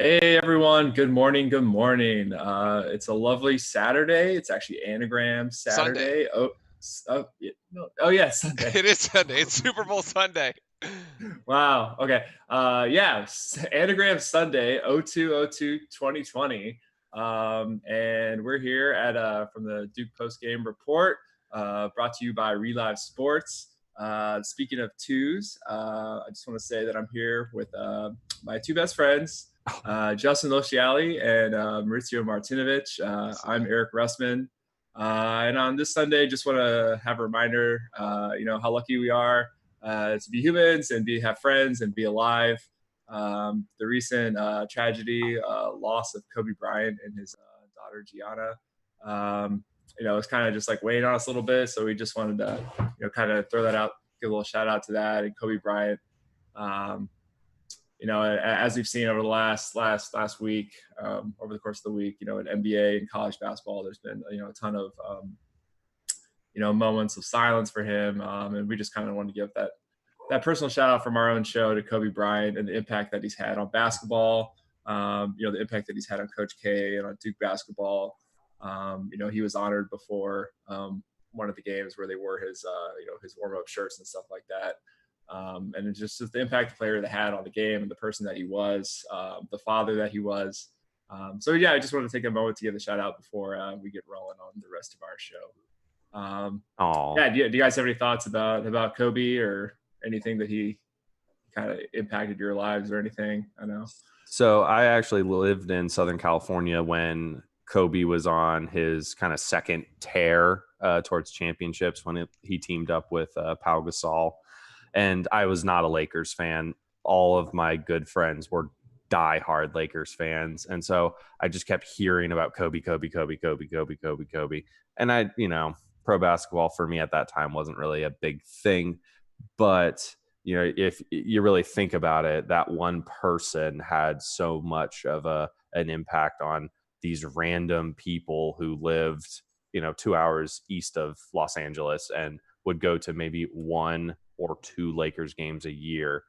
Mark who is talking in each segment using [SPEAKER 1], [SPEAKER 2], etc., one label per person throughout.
[SPEAKER 1] Hey everyone, good morning, good morning. It's a lovely Saturday. It's actually Anagram
[SPEAKER 2] Sunday.
[SPEAKER 1] Saturday. Oh, yeah, no, oh yeah, Sunday.
[SPEAKER 2] It is Sunday. It's Super Bowl Sunday.
[SPEAKER 1] Wow. Okay. Yeah, Anagram Sunday, 02/02/2020. And we're here at from the Duke Postgame Report, brought to you by Relive Sports. Speaking of twos, I just want to say that I'm here with my two best friends, Justin Lociali and Maurizio Martinovich. I'm Eric Russman. And on this Sunday, just want to have a reminder, how lucky we are to be humans and have friends and be alive. The recent tragedy, loss of Kobe Bryant and his daughter Gianna, it's kind of just like weighing on us a little bit. So we just wanted to, kind of throw that out, give a little shout out to that and Kobe Bryant. Um, as we've seen over the last week, over the course of the week, in NBA and college basketball, there's been a ton of moments of silence for him, and we just kind of wanted to give that personal shout out from our own show to Kobe Bryant and the impact that he's had on basketball. The impact that he's had on Coach K and on Duke basketball. He was honored before one of the games where they wore his his warm up shirts and stuff like that. And it's just the impact the player that had on the game and the person that he was, the father that he was. So yeah, I just wanted to take a moment to give a shout out before we get rolling on the rest of our show.
[SPEAKER 3] Oh,
[SPEAKER 1] Do you guys have any thoughts about Kobe or anything that he kind of impacted your lives or anything? I know.
[SPEAKER 3] so I actually lived in Southern California when Kobe was on his kind of second tear towards championships when he teamed up with Pau Gasol. And I was not a Lakers fan. All of my good friends were diehard Lakers fans. And so I just kept hearing about Kobe. And pro basketball for me at that time wasn't really a big thing. But, if you really think about it, that one person had so much of an impact on these random people who lived, 2 hours east of Los Angeles and would go to maybe one or two Lakers games a year,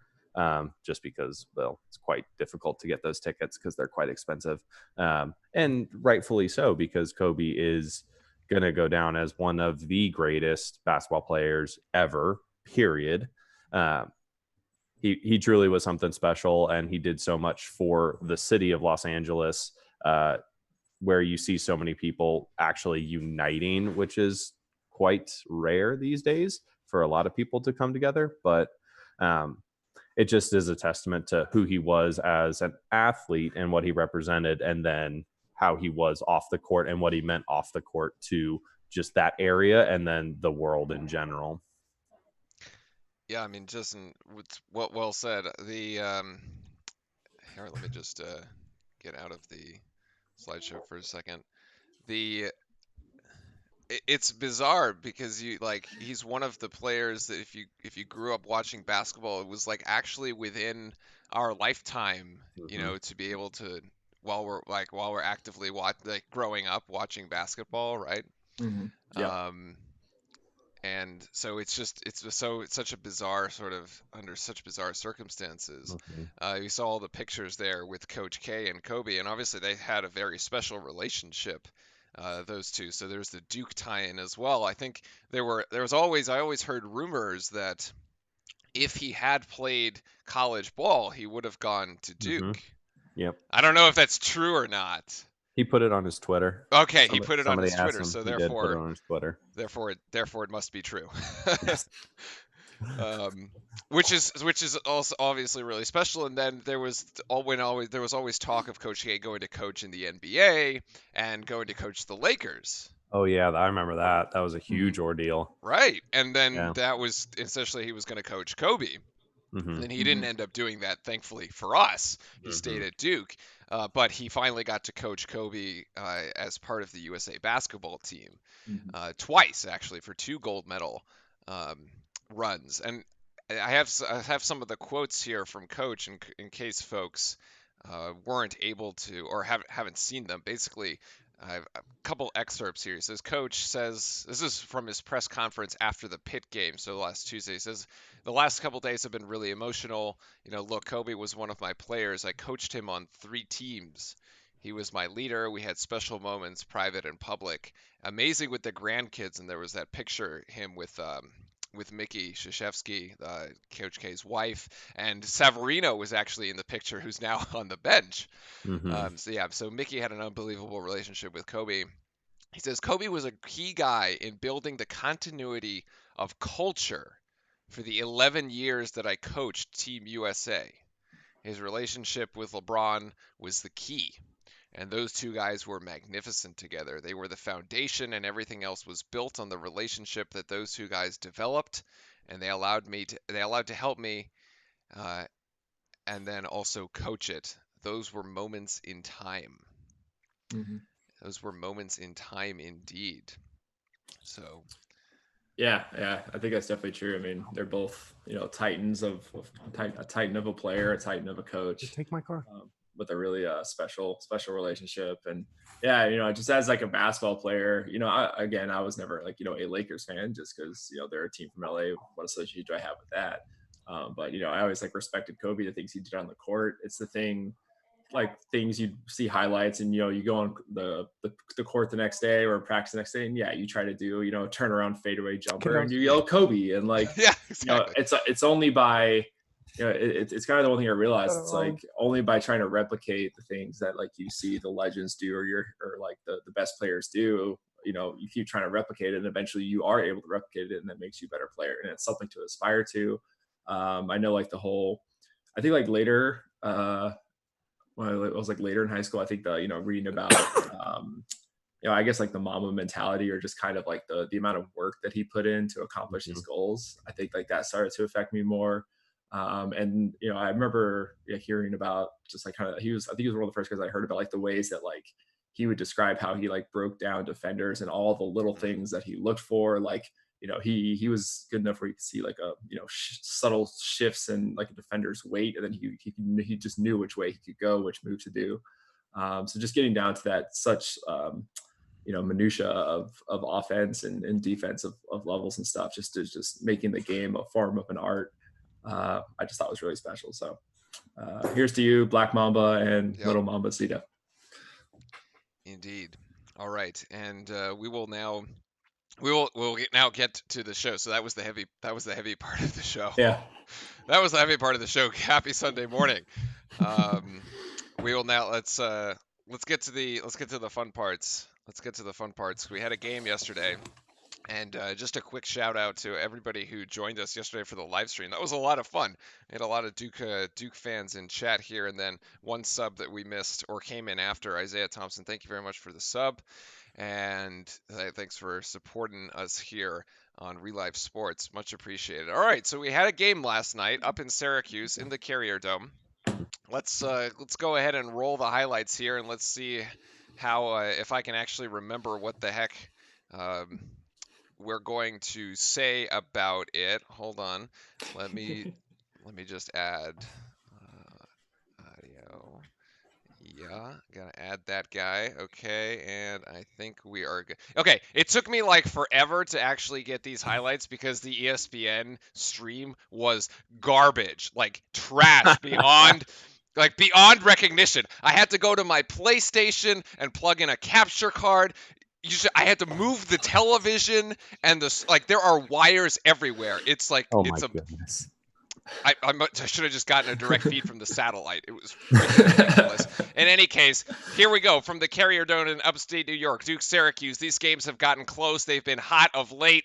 [SPEAKER 3] just because, well, it's quite difficult to get those tickets because they're quite expensive. And rightfully so, because Kobe is going to go down as one of the greatest basketball players ever, period. He truly was something special, and he did so much for the city of Los Angeles, where you see so many people actually uniting, which is quite rare these days for a lot of people to come together. But it just is a testament to who he was as an athlete and what he represented, and then how he was off the court and what he meant off the court to just that area and then the world in general.
[SPEAKER 2] Yeah, I mean, Justin, what well said. Here, let me just get out of the slideshow for a second. The it's bizarre because he's one of the players that if you grew up watching basketball, it was like actually within our lifetime, to be able to while we're actively growing up watching basketball, right?
[SPEAKER 1] Mm-hmm. Yeah.
[SPEAKER 2] And so it's such a bizarre sort of under such bizarre circumstances. You saw all the pictures there with Coach K and Kobe, and obviously they had a very special relationship, those two. So there's the Duke tie-in as well. I think I always heard rumors that if he had played college ball, he would have gone to Duke.
[SPEAKER 3] Yep.
[SPEAKER 2] I don't know if that's true or not.
[SPEAKER 3] He put it on his Twitter.
[SPEAKER 2] Okay, he put it on his Twitter, so
[SPEAKER 3] he did put it on his Twitter.
[SPEAKER 2] Therefore, it must be true.
[SPEAKER 3] Yes.
[SPEAKER 2] Which is also obviously really special. And then there was always talk of Coach K going to coach in the NBA and going to coach the Lakers.
[SPEAKER 3] Oh yeah, I remember that. That was a huge ordeal.
[SPEAKER 2] Right, and then that was essentially he was going to coach Kobe.
[SPEAKER 3] Mm-hmm.
[SPEAKER 2] And he didn't end up doing that, thankfully for us. He stayed at Duke, but he finally got to coach Kobe as part of the USA basketball team twice, actually, for 2 gold medal runs. And I have some of the quotes here from Coach in case folks weren't able to or haven't seen them. Basically, I've a couple excerpts here. He says, Coach says, this is from his press conference after the Pitt game, so last Tuesday. He says, the last couple days have been really emotional. Look, Kobe was one of my players. I coached him on 3 teams. He was my leader. We had special moments, private and public. Amazing with the grandkids, and there was that picture him with Mickey Krzyzewski, Coach K's wife, and Savarino was actually in the picture, who's now on the bench. So Mickey had an unbelievable relationship with Kobe. He says Kobe was a key guy in building the continuity of culture for the 11 years that I coached Team USA. His relationship with LeBron was the key. And those 2 guys were magnificent together. They were the foundation, and everything else was built on the relationship that those 2 guys developed. And they allowed to help me, and then also coach it. Those were moments in time.
[SPEAKER 1] Mm-hmm.
[SPEAKER 2] Those were moments in time indeed. So
[SPEAKER 1] yeah, I think that's definitely true. I mean, they're both, titans of a titan of a player, a titan of a coach.
[SPEAKER 3] Take my car.
[SPEAKER 1] With a really special relationship. And yeah, just as like a basketball player, I was never like, a Lakers fan just because, they're a team from LA. What association do I have with that? But I always like respected Kobe, the things he did on the court. It's the thing, like things you see highlights and, you go on the court the next day or practice the next day. And you try to do, turn around fadeaway jumper and you yell Kobe and like,
[SPEAKER 2] yeah, exactly.
[SPEAKER 1] It's only by, it's kind of the one thing I realized. It's like only by trying to replicate the things that like you see the legends do or like the best players do, you keep trying to replicate it and eventually you are able to replicate it and that makes you a better player. And it's something to aspire to. I know like I think like later, well, it was like later in high school, I think reading about, I guess like the Mamba mentality or just kind of like the amount of work that he put in to accomplish his goals. I think like that started to affect me more. And I remember hearing about just like kind of I think he was one of the first guys I heard about like the ways that like he would describe how he like broke down defenders and all the little things that he looked for. Like he was good enough where you could see like a subtle shifts in like a defender's weight, and then he just knew which way he could go, which move to do. So just getting down to that such minutia of offense and defense of levels and stuff, just making the game a form of an art. I just thought was really special. So here's to you, Black Mamba and Little Mamba Zita.
[SPEAKER 2] Indeed. All right, and we'll now get to the show. So that was the heavy part of the show.
[SPEAKER 1] Yeah,
[SPEAKER 2] that was the heavy part of the show. Happy Sunday morning. We will now let's get to the fun parts. We had a game yesterday. And just a quick shout out to everybody who joined us yesterday for the live stream. That was a lot of fun. We had a lot of Duke fans in chat here, and then one sub that we missed or came in after, Isaiah Thompson. Thank you very much for the sub, and thanks for supporting us here on Relive Sports. Much appreciated. All right, so we had a game last night up in Syracuse in the Carrier Dome. Let's go ahead and roll the highlights here, and let's see how if I can actually remember what the heck. We're going to say about it. Hold on. Let me just add audio. Yeah, gotta add that guy. Okay, and I think we are good. Okay, it took me like forever to actually get these highlights because the ESPN stream was garbage, like trash beyond recognition. I had to go to my PlayStation and plug in a capture card. I had to move the television and there are wires everywhere. It's like
[SPEAKER 3] goodness.
[SPEAKER 2] I should have just gotten a direct feed from the satellite. It was ridiculous. In any case, here we go from the Carrier Dome in upstate New York, Duke Syracuse. These games have gotten close. They've been hot of late.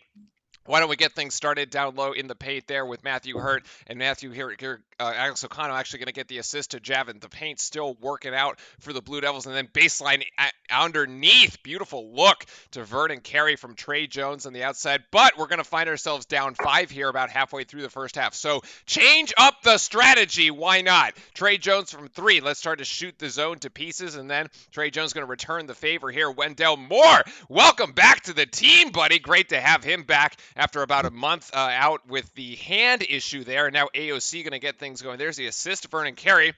[SPEAKER 2] Why don't we get things started down low in the paint there with Matthew Hurt and Matthew here. Alex O'Connell actually going to get the assist to Javin. The paint still working out for the Blue Devils, and then baseline underneath. Beautiful look to Vert and Carey from Trey Jones on the outside. But we're going to find ourselves down 5 here about halfway through the first half. So change up the strategy. Why not? Trey Jones from 3. Let's start to shoot the zone to pieces, and then Trey Jones going to return the favor here. Wendell Moore, welcome back to the team, buddy. Great to have him back after about a month out with the hand issue there. And now AOC going to get things going. There's the assist to Vernon Carey.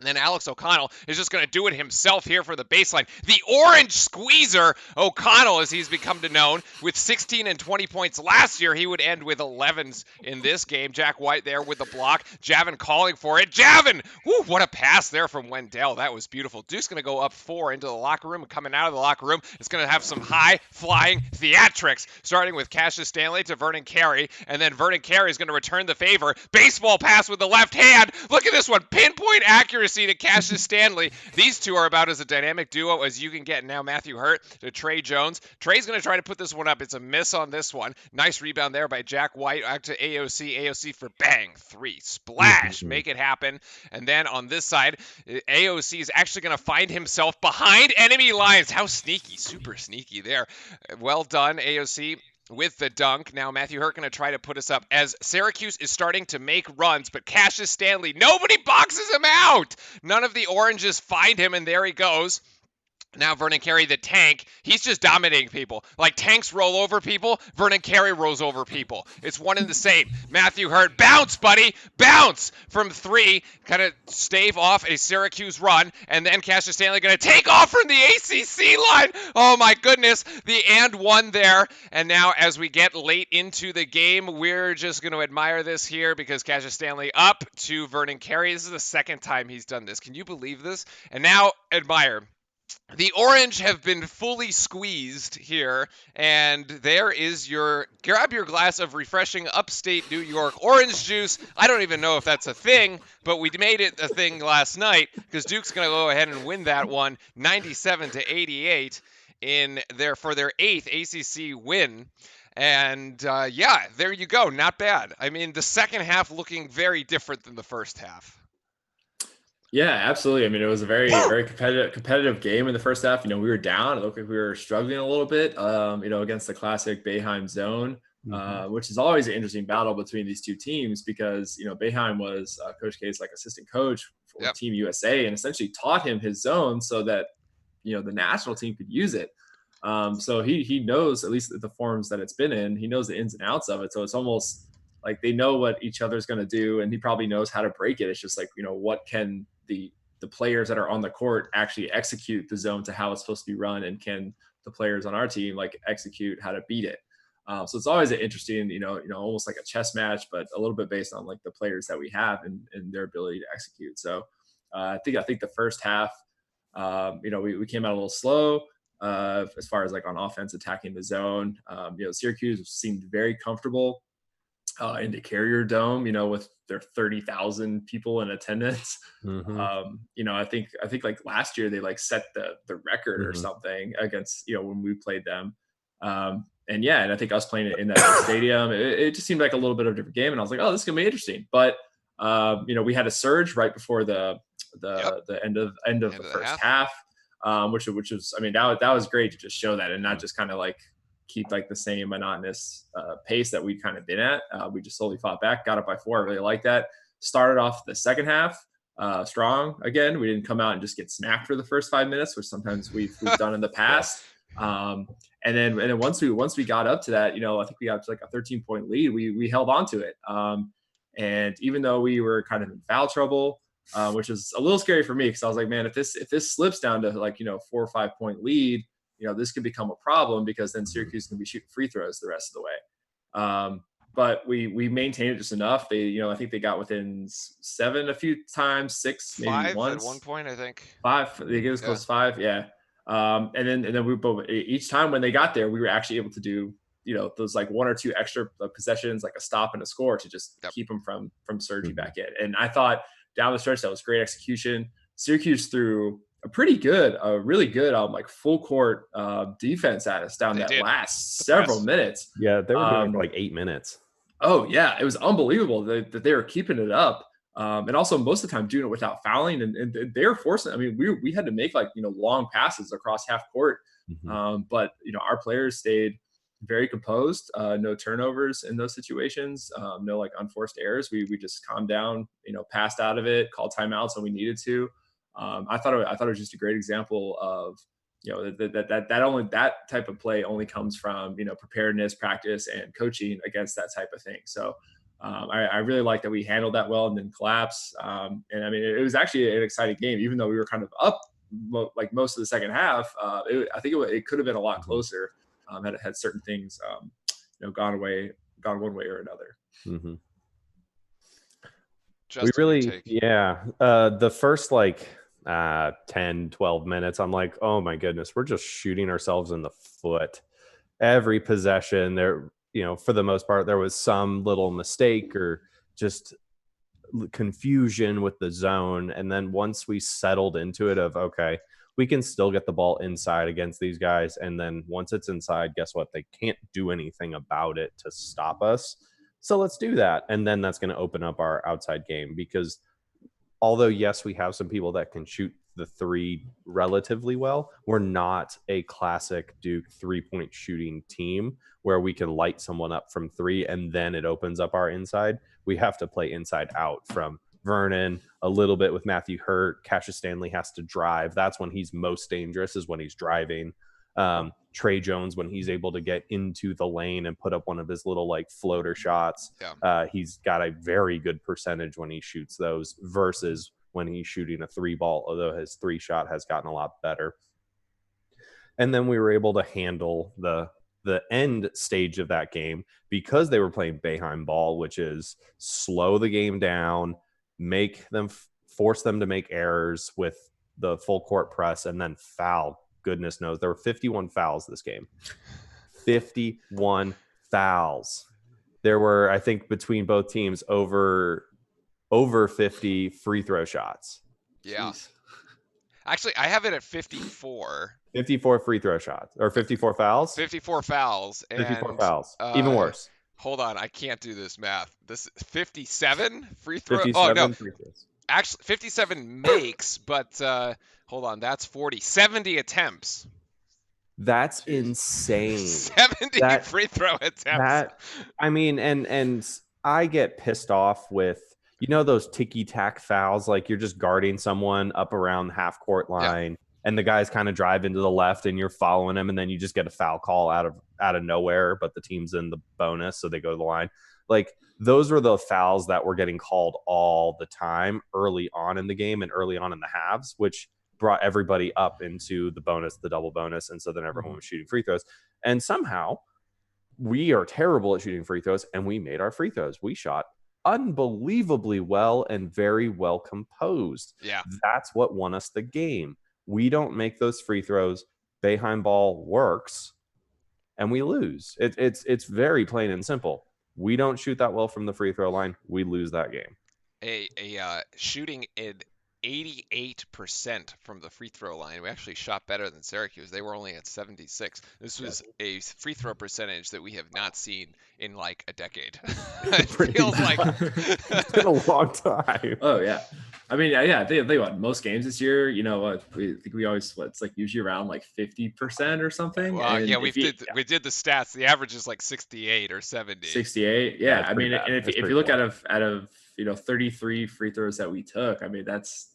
[SPEAKER 2] And then Alex O'Connell is just going to do it himself here for the baseline. The orange squeezer, O'Connell, as he's become to known, with 16 and 20 points last year. He would end with 11s in this game. Jack White there with the block. Javin calling for it. Javin! Whew, what a pass there from Wendell. That was beautiful. Duke's going to go up 4 into the locker room. And coming out of the locker room, it's going to have some high-flying theatrics, starting with Cassius Stanley to Vernon Carey. And then Vernon Carey is going to return the favor. Baseball pass with the left hand. Look at this one. Pinpoint accuracy to Cassius Stanley. These two are about as a dynamic duo as you can get. Now Matthew Hurt to Trey Jones. Trey's going to try to put this one up. It's a miss on this one. Nice rebound there by Jack White. Back to AOC. AOC for bang. 3. Splash. Make it happen. And then on this side, AOC is actually going to find himself behind enemy lines. How sneaky. Super sneaky there. Well done, AOC. With the dunk. Now Matthew Hurt going to try to put us up as Syracuse is starting to make runs, but Cassius Stanley, nobody boxes him out. None of the oranges find him, and there he goes. Now Vernon Carey, the tank, he's just dominating people. Like tanks roll over people, Vernon Carey rolls over people. It's one and the same. Matthew Hurt, bounce, buddy, bounce from 3, kind of stave off a Syracuse run, and then Cassius Stanley going to take off from the ACC line. Oh my goodness, the and one there. And now as we get late into the game, we're just going to admire this here because Cassius Stanley up to Vernon Carey. This is the second time he's done this. Can you believe this? And now admire. The orange have been fully squeezed here, and there is your grab your glass of refreshing upstate New York orange juice. I don't even know if that's a thing, but we made it a thing last night because Duke's going to go ahead and win that one 97-88 in for their 8th ACC win. And yeah, there you go. Not bad. I mean, the second half looking very different than the first half.
[SPEAKER 1] Yeah, absolutely. I mean, it was a very, very competitive game in the first half. We were down. It looked like we were struggling a little bit, against the classic Boeheim zone, which is always an interesting battle between these two teams because, Boeheim was Coach K's assistant coach for Team USA and essentially taught him his zone so that, the national team could use it. So he knows, at least the forms that it's been in, he knows the ins and outs of it. So it's almost like they know what each other's going to do, and he probably knows how to break it. It's just what can the players that are on the court actually execute the zone to how it's supposed to be run, and can the players on our team execute how to beat it. So it's always an interesting, almost like a chess match, but a little bit based on the players that we have and their ability to execute. So I think the first half, we came out a little slow as far as on offense attacking the zone. Syracuse seemed very comfortable in the Carrier Dome, with their 30,000 people in attendance. I think last year they set the record or something against, when we played them. And I think us playing it in that stadium, it just seemed like a little bit of a different game. And I was like, oh, this is gonna be interesting. But we had a surge right before the end of the first half, which was, I mean, that was great to just show that and not just kind of keep the same monotonous pace that we've kind of been at. We just slowly fought back, got up by 4. I really like that. Started off the second half strong again. We didn't come out and just get smacked for the first 5 minutes, which sometimes we've done in the past. And then once we got up to that, I think we got to a 13-point lead. We held on to it. And even though we were kind of in foul trouble, which is a little scary for me because I was like, man, if this slips down to 4 or 5 point lead, this could become a problem because then Syracuse can be shooting free throws the rest of the way. But we maintained it just enough. They, I think they got within 7 a few times, 6 maybe
[SPEAKER 2] 5
[SPEAKER 1] once.
[SPEAKER 2] at one point, I think.
[SPEAKER 1] 5. They gave us close to 5. Yeah. And then but each time when they got there, we were actually able to do, those 1 or 2 extra possessions, a stop and a score to just keep them from surging back in. And I thought down the stretch, that was great execution. Syracuse threw really good, full court defense at us down last several minutes.
[SPEAKER 3] Yeah, they were doing for 8 minutes.
[SPEAKER 1] Oh yeah, it was unbelievable that they were keeping it up, and also most of the time doing it without fouling. And they were forcing. I mean, we had to make long passes across half court, but our players stayed very composed. No turnovers in those situations. No unforced errors. We just calmed down. Passed out of it. Called timeouts when we needed to. I thought it was just a great example of that type of play only comes from preparedness, practice, and coaching against that type of thing. So I really like that we handled that well and didn't collapse. And I mean, it was actually an exciting game, even though we were kind of up like most of the second half. I think it could have been a lot closer had certain things gone one way or another.
[SPEAKER 3] Mm-hmm.
[SPEAKER 2] Justin,
[SPEAKER 3] we really, the first 10, 12 minutes, I'm like, oh my goodness, we're just shooting ourselves in the foot. Every possession there, for the most part, there was some little mistake or just confusion with the zone. And then once we settled into it of, okay, we can still get the ball inside against these guys. And then once it's inside, guess what? They can't do anything about it to stop us. So let's do that. And then that's going to open up our outside game, because although, yes, we have some people that can shoot the three relatively well, we're not a classic Duke 3-point shooting team where we can light someone up from three and then it opens up our inside. We have to play inside out from Vernon, a little bit with Matthew Hurt. Cassius Stanley has to drive. That's when he's most dangerous, is when he's driving. Trey Jones, when he's able to get into the lane and put up one of his little floater shots. He's got a very good percentage when he shoots those versus when he's shooting a three ball, although his three shot has gotten a lot better. And then we were able to handle the end stage of that game because they were playing boeheim ball, which is slow the game down, make them force them to make errors with the full court press, and then foul. Goodness knows there were 51 fouls this game. 51 fouls. There were, I think, between both teams over 50 free throw shots.
[SPEAKER 2] Yeah. Jeez. Actually, I have it at 54.
[SPEAKER 3] 54 free throw shots, or 54 fouls?
[SPEAKER 2] 54 fouls.
[SPEAKER 3] 54 fouls. Even worse.
[SPEAKER 2] Hold on, I can't do this math. This 57 free throws.
[SPEAKER 3] 57 free throws.
[SPEAKER 2] Actually, 57 makes, but hold on, that's 40. 70 attempts.
[SPEAKER 3] That's insane.
[SPEAKER 2] 70 free throw attempts.
[SPEAKER 3] And I get pissed off with, those ticky-tack fouls, like you're just guarding someone up around the half-court line, and the guys kind of drive into the left, and you're following them, and then you just get a foul call out of nowhere, but the team's in the bonus, so they go to the line. Those were the fouls that were getting called all the time early on in the game and early on in the halves, which brought everybody up into the bonus, the double bonus, and so then everyone was shooting free throws. And somehow we are terrible at shooting free throws, and we made our free throws. We shot unbelievably well and very well composed.
[SPEAKER 2] Yeah.
[SPEAKER 3] That's what won us the game. We don't make those free throws. Boeheim ball works, and we lose. It's very plain and simple. We don't shoot that well from the free throw line. We lose that game.
[SPEAKER 2] Shooting at 88% from the free throw line. We actually shot better than Syracuse. They were only at 76. This was a free throw percentage that we have not seen in like a decade. It feels like
[SPEAKER 3] it's been a long time.
[SPEAKER 1] Oh yeah. I mean, yeah, I think what most games this year, we think we always it's usually around 50% or something.
[SPEAKER 2] Well, yeah, we did the stats. The average is 68 or 70.
[SPEAKER 1] 68. Yeah, I mean, bad. And if you look out of 33 free throws that we took, I mean, that's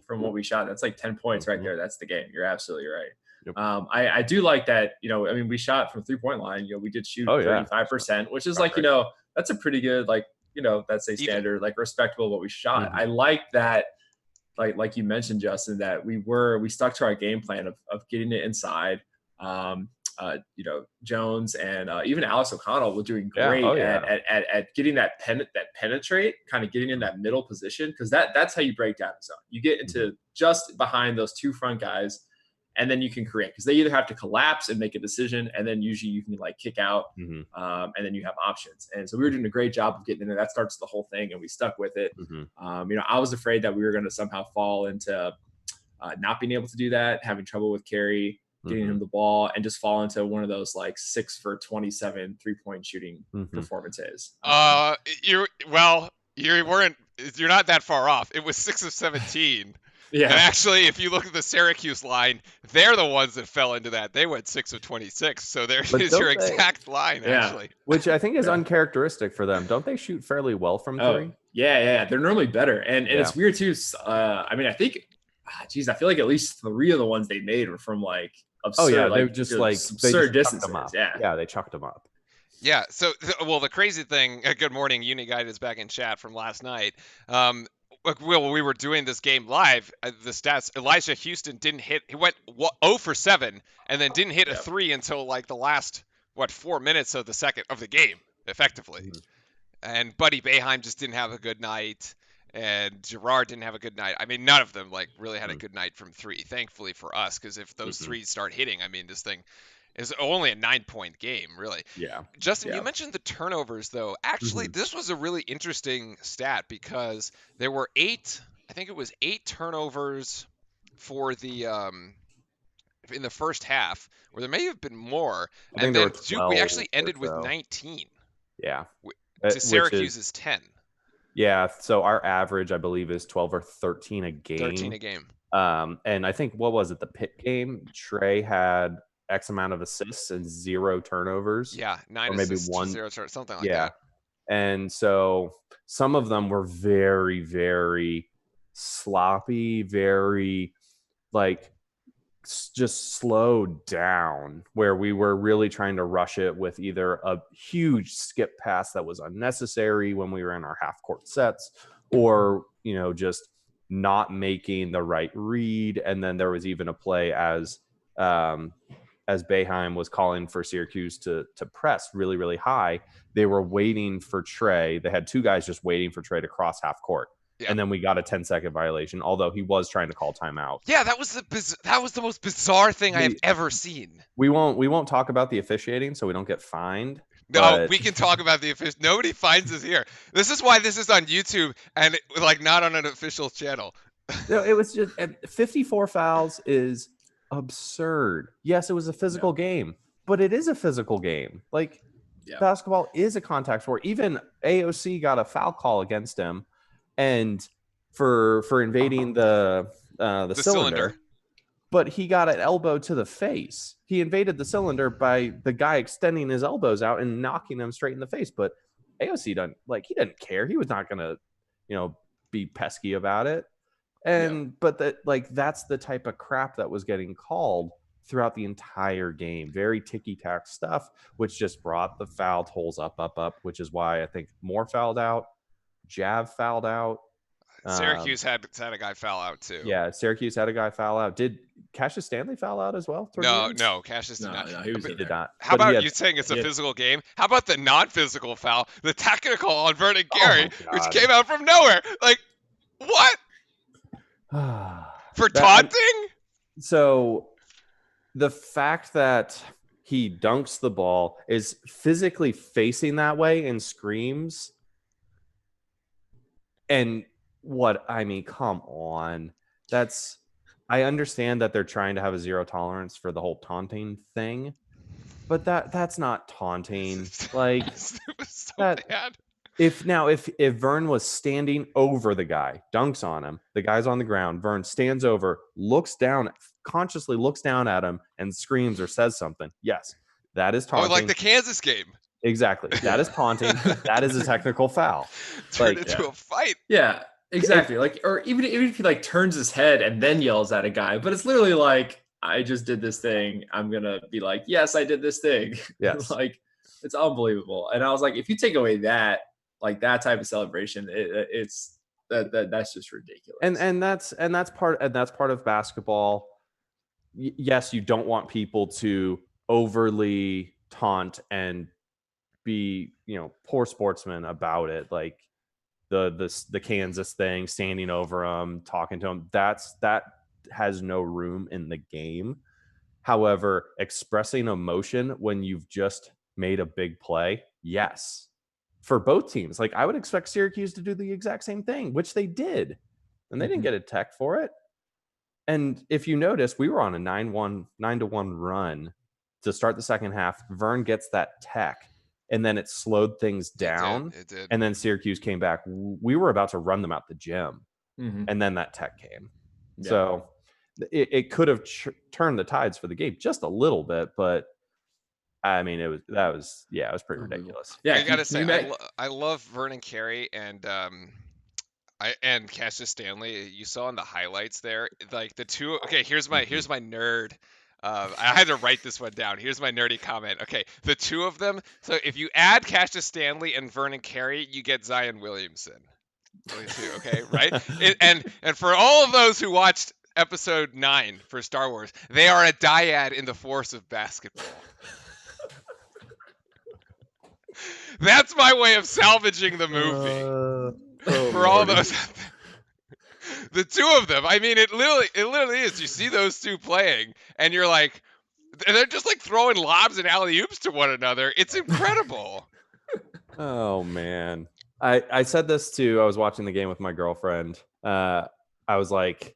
[SPEAKER 1] from what we shot. That's 10 points right there. That's the game. You're absolutely right.
[SPEAKER 3] Yep.
[SPEAKER 1] I do like that. I mean, we shot from 3-point line. We did shoot 35%, which is that's a pretty good that's a standard, respectable what we shot. Mm-hmm. I like that, like you mentioned, Justin, that we stuck to our game plan of getting it inside. Jones and even Alex O'Connell were doing great at getting that penetrate, kind of getting in that middle position, because that's how you break down the zone. You get into just behind those two front guys, and then you can create, because they either have to collapse and make a decision, and then usually you can kick out, and then you have options. And so we were doing a great job of getting in there. That starts the whole thing, and we stuck with it. I was afraid that we were going to somehow fall into not being able to do that, having trouble with Carey, getting him the ball, and just fall into one of those 6 for 27 3-point shooting performances.
[SPEAKER 2] You're not that far off. It was 6 of 17.
[SPEAKER 1] Yeah.
[SPEAKER 2] And actually, if you look at the Syracuse line, they're the ones that fell into that. They went 6 of 26. So there's your exact line, actually.
[SPEAKER 3] Which I think is uncharacteristic for them. Don't they shoot fairly well from three?
[SPEAKER 1] Yeah. They're normally better. And it's weird, too. I mean, I think, I feel like at least 3 of the ones they made were from absurd.
[SPEAKER 3] They're just
[SPEAKER 1] absurd distances.
[SPEAKER 3] yeah, they chucked them up.
[SPEAKER 2] Yeah. So, well, the crazy thing. Good morning, Uniguide is back in chat from last night. We were doing this game live. The stats: Elijah Houston didn't hit. He went 0 for 7, and then didn't hit a
[SPEAKER 1] Yep.
[SPEAKER 2] 3 until like the last 4 minutes of the game, effectively.
[SPEAKER 3] Mhm.
[SPEAKER 2] And Buddy Boeheim just didn't have a good night, and Gerard didn't have a good night. I mean, none of them like really had a good night from 3. Thankfully for us, because if those threes start hitting, I mean, this thing is only a 9-point game, really.
[SPEAKER 3] Yeah.
[SPEAKER 2] Justin,
[SPEAKER 1] Yeah.
[SPEAKER 2] you mentioned the turnovers, though. Actually, this was a really interesting stat because there were 8. I think it was 8 turnovers for the in the first half, or there may have been more.
[SPEAKER 3] I
[SPEAKER 2] And
[SPEAKER 3] think there
[SPEAKER 2] then
[SPEAKER 3] were
[SPEAKER 2] we
[SPEAKER 3] 12
[SPEAKER 2] actually ended
[SPEAKER 3] or
[SPEAKER 2] with
[SPEAKER 3] so.
[SPEAKER 2] 19
[SPEAKER 3] Yeah.
[SPEAKER 2] to
[SPEAKER 3] Which
[SPEAKER 2] Syracuse's 10.
[SPEAKER 3] Yeah, so our average, I believe, is 12 or 13 a game.
[SPEAKER 2] 13 a game.
[SPEAKER 3] And I think, what was it, the Pitt game? Trey had X amount of assists and 0 turnovers.
[SPEAKER 2] Yeah, 9
[SPEAKER 3] or maybe
[SPEAKER 2] assists,
[SPEAKER 3] 1,
[SPEAKER 2] 0 turnovers, something like
[SPEAKER 3] yeah.
[SPEAKER 2] that.
[SPEAKER 3] And so some of them were very, very sloppy, very like just slowed down, where we were really trying to rush it with either a huge skip pass that was unnecessary when we were in our half court sets, or just not making the right read. And then there was even a play as Boeheim was calling for Syracuse to press really, really high. They were waiting for Trey. They had 2 guys just waiting for Trey to cross half court.
[SPEAKER 2] Yeah.
[SPEAKER 3] And then we got a 10-second violation, although he was trying to call timeout.
[SPEAKER 2] Yeah, that was the most bizarre thing I have ever seen.
[SPEAKER 3] We won't talk about the officiating so we don't get fined.
[SPEAKER 2] No,
[SPEAKER 3] but...
[SPEAKER 2] we can talk about the official. Nobody finds us here. This is why this is on YouTube and like not on an official channel.
[SPEAKER 3] No, it was just 54 fouls is absurd. Yes, it was a physical game, but it is a physical game. Like basketball is a contact sport. Even AOC got a foul call against him, and for invading the cylinder. But he got an elbow to the face. He invaded the cylinder by the guy extending his elbows out and knocking him straight in the face. But AOC he didn't care. He was not gonna, be pesky about it. But that's the type of crap that was getting called throughout the entire game. Very ticky-tack stuff, which just brought the foul totals up, which is why I think Moore fouled out, Jav fouled out.
[SPEAKER 2] Syracuse had a guy foul out too.
[SPEAKER 3] Yeah, Syracuse had a guy foul out. Did Cassius Stanley foul out as well?
[SPEAKER 2] No, Cassius did not.
[SPEAKER 1] No, he
[SPEAKER 3] did not.
[SPEAKER 2] How about you saying it's a physical game? How about the non-physical foul, the technical on Vernon Carey, which came out from nowhere? Like, what? For taunting?
[SPEAKER 3] So the fact that he dunks the ball, is physically facing that way and screams. And come on. I understand that they're trying to have a 0 tolerance for the whole taunting thing, but that's not taunting. Like,
[SPEAKER 2] it was so
[SPEAKER 3] bad. If Vern was standing over the guy, dunks on him, the guy's on the ground, Vern stands over, consciously looks down at him and screams or says something. Yes, that is taunting.
[SPEAKER 2] Oh, like the Kansas game.
[SPEAKER 3] Exactly. That is taunting. That is a technical foul.
[SPEAKER 2] Turned into a fight.
[SPEAKER 1] Yeah, exactly. Or even if he turns his head and then yells at a guy, but it's literally like, I just did this thing. I'm gonna be like, yes, I did this thing.
[SPEAKER 3] Yes.
[SPEAKER 1] It's unbelievable. And I was like, if you take away that, that type of celebration, that's just ridiculous.
[SPEAKER 3] And that's part of basketball. Yes, you don't want people to overly taunt and be poor sportsmen about it, like the Kansas thing, standing over them, talking to them. That has no room in the game. However, expressing emotion when you've just made a big play, yes, for both teams. Like, I would expect Syracuse to do the exact same thing, which they did, and they didn't get a tech for it. And if you notice, we were on a 9-1 run to start the second half. Vern gets that tech, and then it slowed things down.
[SPEAKER 2] It did.
[SPEAKER 3] And then Syracuse came back. We were about to run them out the gym, and then that tech came. Yeah. So it could have turned the tides for the game just a little bit, but I mean, it was pretty ridiculous.
[SPEAKER 2] Yeah, I gotta say, I love Vernon Carey and Cassius Stanley. You saw in the highlights there, like the two. Okay, here's my nerd I had to write this one down. Here's my nerdy comment. Okay, the two of them. So if you add Cassius Stanley and Vernon Carey, you get Zion Williamson. Only two, okay, right? And for all of those who watched episode 9 for Star Wars, they are a dyad in the force of basketball. That's my way of salvaging the movie. For all those, the two of them. I mean, it literally is. You see those two playing, and you're like, they're just like throwing lobs and alley oops to one another. It's incredible.
[SPEAKER 3] Oh man, I said this too. I was watching the game with my girlfriend. I was like,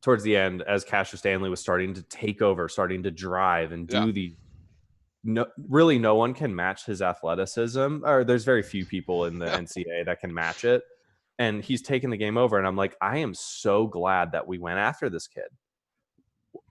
[SPEAKER 3] towards the end, as Cassius Stanley was starting to take over, starting to drive and do the. No, really, no one can match his athleticism, or there's very few people in the NCAA that can match it. And he's taking the game over, and I'm like, I am so glad that we went after this kid.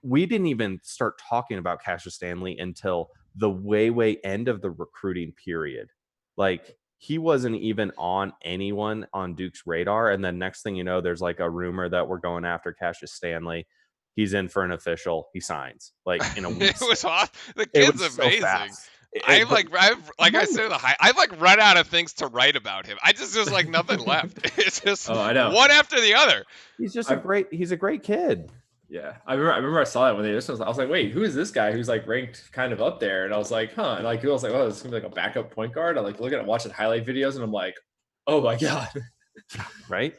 [SPEAKER 3] We didn't even start talking about Cassius Stanley until the way end of the recruiting period. Like, he wasn't even on anyone on Duke's radar. And then next thing you know, there's like a rumor that we're going after Cassius Stanley. He's in for an official. He signs like in a week.
[SPEAKER 2] It was awesome. The kid's amazing. So I've like run out of things to write about him. There's like nothing left. It's just
[SPEAKER 1] I know.
[SPEAKER 2] one after the other.
[SPEAKER 3] He's just he's a great kid.
[SPEAKER 1] Yeah, I remember I saw that when I was like, wait, who is this guy who's like ranked kind of up there? And I was like, huh. And like, I was like, oh, this is gonna be like a backup point guard. I like look at it, watching highlight videos, and I'm like, oh my god,
[SPEAKER 3] right?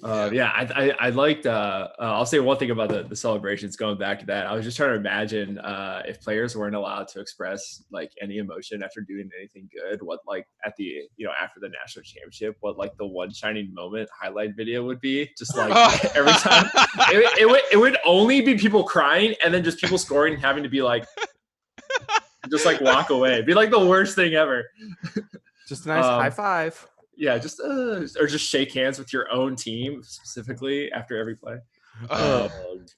[SPEAKER 1] I liked. I'll say one thing about the celebrations. Going back to that, I was just trying to imagine if players weren't allowed to express like any emotion after doing anything good, what like at the after the national championship, what like the one shining moment highlight video would be. Just like every time, it would only be people crying and then just people scoring and having to be like, just like walk away. It'd be like the worst thing ever.
[SPEAKER 3] Just a nice high five.
[SPEAKER 1] Yeah, just or just shake hands with your own team specifically after every play.
[SPEAKER 3] Oh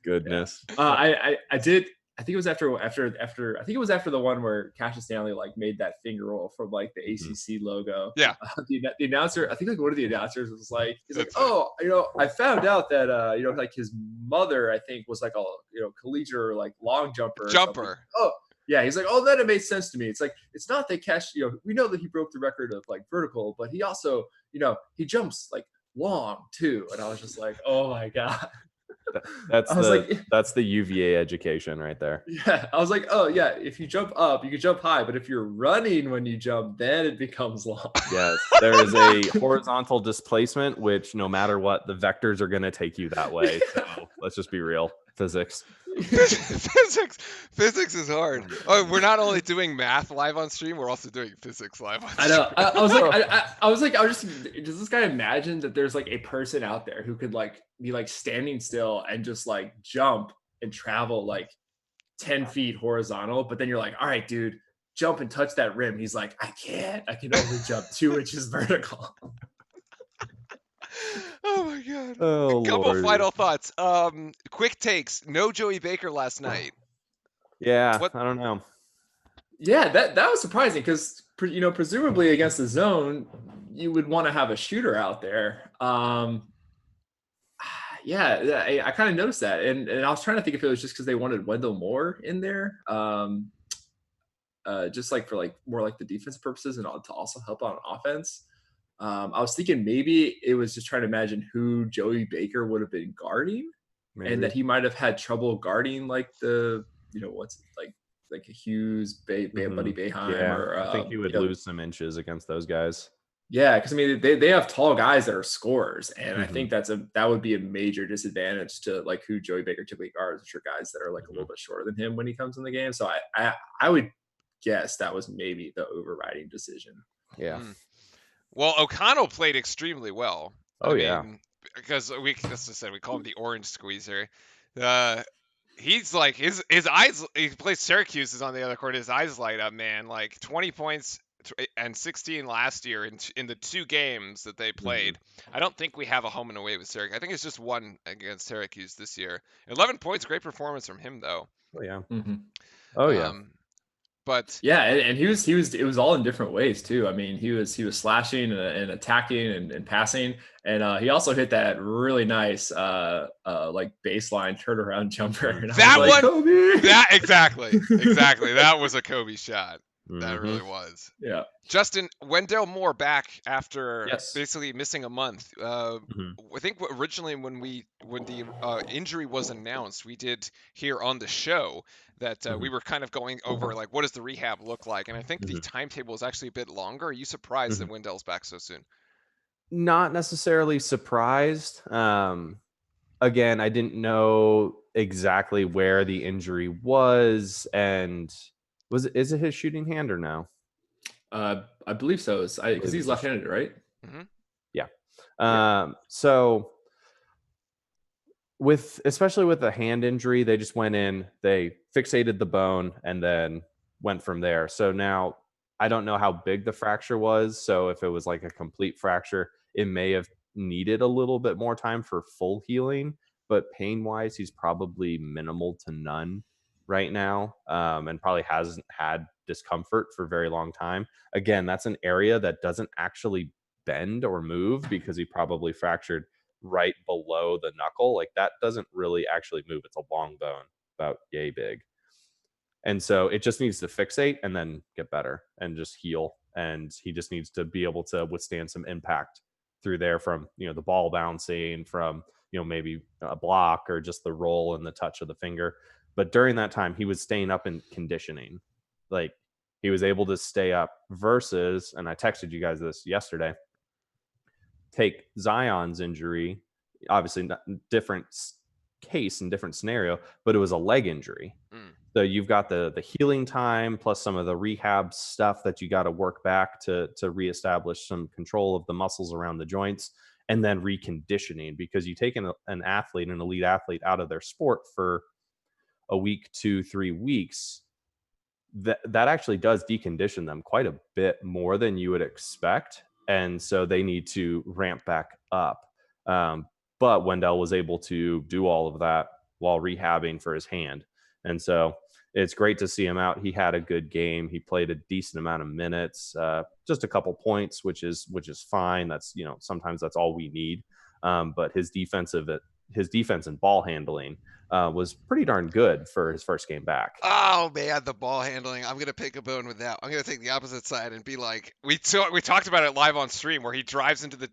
[SPEAKER 3] goodness!
[SPEAKER 1] Yeah. I did. I think it was after. I think it was after the one where Cassius Stanley like made that finger roll from like the ACC logo.
[SPEAKER 2] Yeah.
[SPEAKER 1] The announcer. I think like one of the announcers was like, he's like, oh, I found out that like his mother I think was like a collegiate or like long jumper. Oh. Yeah, he's like, oh, then it made sense to me. It's like, it's not that Cash, we know that he broke the record of like vertical, but he also, he jumps like long too. And I was just like, oh my God.
[SPEAKER 3] That's the UVA education right there.
[SPEAKER 1] Yeah. I was like, oh yeah, if you jump up, you can jump high, but if you're running when you jump, then it becomes long.
[SPEAKER 3] Yes. There is a horizontal displacement, which no matter what, the vectors are going to take you that way. So let's just be real. Physics
[SPEAKER 2] is hard. Oh, we're not only doing math live on stream, we're also doing physics live on stream.
[SPEAKER 1] I know. I was just, does this guy imagine that there's like a person out there who could like be like standing still and just like jump and travel like 10 feet horizontal, but then you're like, all right, dude, jump and touch that rim. He's like, I can't. I can only jump 2 inches vertical.
[SPEAKER 2] Oh my God.
[SPEAKER 3] Oh,
[SPEAKER 2] a couple
[SPEAKER 3] Lord.
[SPEAKER 2] final thoughts. Quick takes. No Joey Baker last night.
[SPEAKER 3] Yeah, I don't know.
[SPEAKER 1] Yeah, that was surprising because presumably against the zone, you would want to have a shooter out there. Yeah, I kind of noticed that, and I was trying to think if it was just because they wanted Wendell Moore in there, just like for like more like the defense purposes and to also help on offense. I was thinking maybe it was just trying to imagine who Joey Baker would have been guarding, and that he might have had trouble guarding like the what's it, like a Hughes, Buddy Boeheim.
[SPEAKER 3] Yeah,
[SPEAKER 1] or
[SPEAKER 3] I think he would lose some inches against those guys.
[SPEAKER 1] Yeah, because I mean they have tall guys that are scorers, and I think that would be a major disadvantage to like who Joey Baker typically guards, which are guys that are like a little bit shorter than him when he comes in the game. So I would guess that was maybe the overriding decision.
[SPEAKER 3] Yeah.
[SPEAKER 2] Well, O'Connell played extremely well.
[SPEAKER 3] Oh, yeah.
[SPEAKER 2] Because we call him the orange squeezer. He's like his eyes. He plays Syracuse is on the other court. His eyes light up, man. Like 20 points and 16 last year in the 2 games that they played. I don't think we have a home and away with Syracuse. I think it's just one against Syracuse this year. 11 points, great performance from him though.
[SPEAKER 3] Oh yeah. Oh yeah.
[SPEAKER 2] But
[SPEAKER 1] yeah, and he was it was all in different ways too. I mean, he was slashing and attacking and passing, and he also hit that really nice like baseline turnaround jumper. And I was
[SPEAKER 2] that
[SPEAKER 1] like,
[SPEAKER 2] one,
[SPEAKER 1] Kobe!
[SPEAKER 2] that exactly. That was a Kobe shot. That really was.
[SPEAKER 1] Yeah.
[SPEAKER 2] Justin, Wendell Moore back after
[SPEAKER 1] Yes.
[SPEAKER 2] basically missing a month. I think originally when the injury was announced, we did here on the show that we were kind of going over like what does the rehab look like, and I think the timetable is actually a bit longer. Are you surprised that Wendell's back so soon?
[SPEAKER 3] Not necessarily surprised. Again, I didn't know exactly where the injury was, and is it his shooting hand or no?
[SPEAKER 1] I believe so. Because he's left-handed, right?
[SPEAKER 3] Yeah. So especially with the hand injury, they just went in, they fixated the bone, and then went from there. So now I don't know how big the fracture was. So if it was like a complete fracture, it may have needed a little bit more time for full healing. But pain-wise, he's probably minimal to none right now, and probably hasn't had discomfort for a very long time. Again, that's an area that doesn't actually bend or move because he probably fractured right below the knuckle. Like that doesn't really actually move. It's a long bone, about yay big. And so it just needs to fixate and then get better and just heal. And he just needs to be able to withstand some impact through there from, the ball bouncing, from, maybe a block or just the roll and the touch of the finger. But during that time, he was staying up in conditioning. Like he was able to stay up versus, and I texted you guys this yesterday, take Zion's injury, obviously different case and different scenario, but it was a leg injury. So you've got the healing time plus some of the rehab stuff that you got to work back to reestablish some control of the muscles around the joints, and then reconditioning, because you take an athlete, an elite athlete, out of their sport for a week, 2-3 weeks, that actually does decondition them quite a bit more than you would expect. And so they need to ramp back up. But Wendell was able to do all of that while rehabbing for his hand. And so it's great to see him out. He had a good game. He played a decent amount of minutes, just a couple points, which is fine. That's, sometimes that's all we need. But his defense and ball handling was pretty darn good for his first game back.
[SPEAKER 2] Oh man, the ball handling. I'm gonna pick a bone with that. I'm gonna take the opposite side and be like, we talked about it live on stream where he drives into the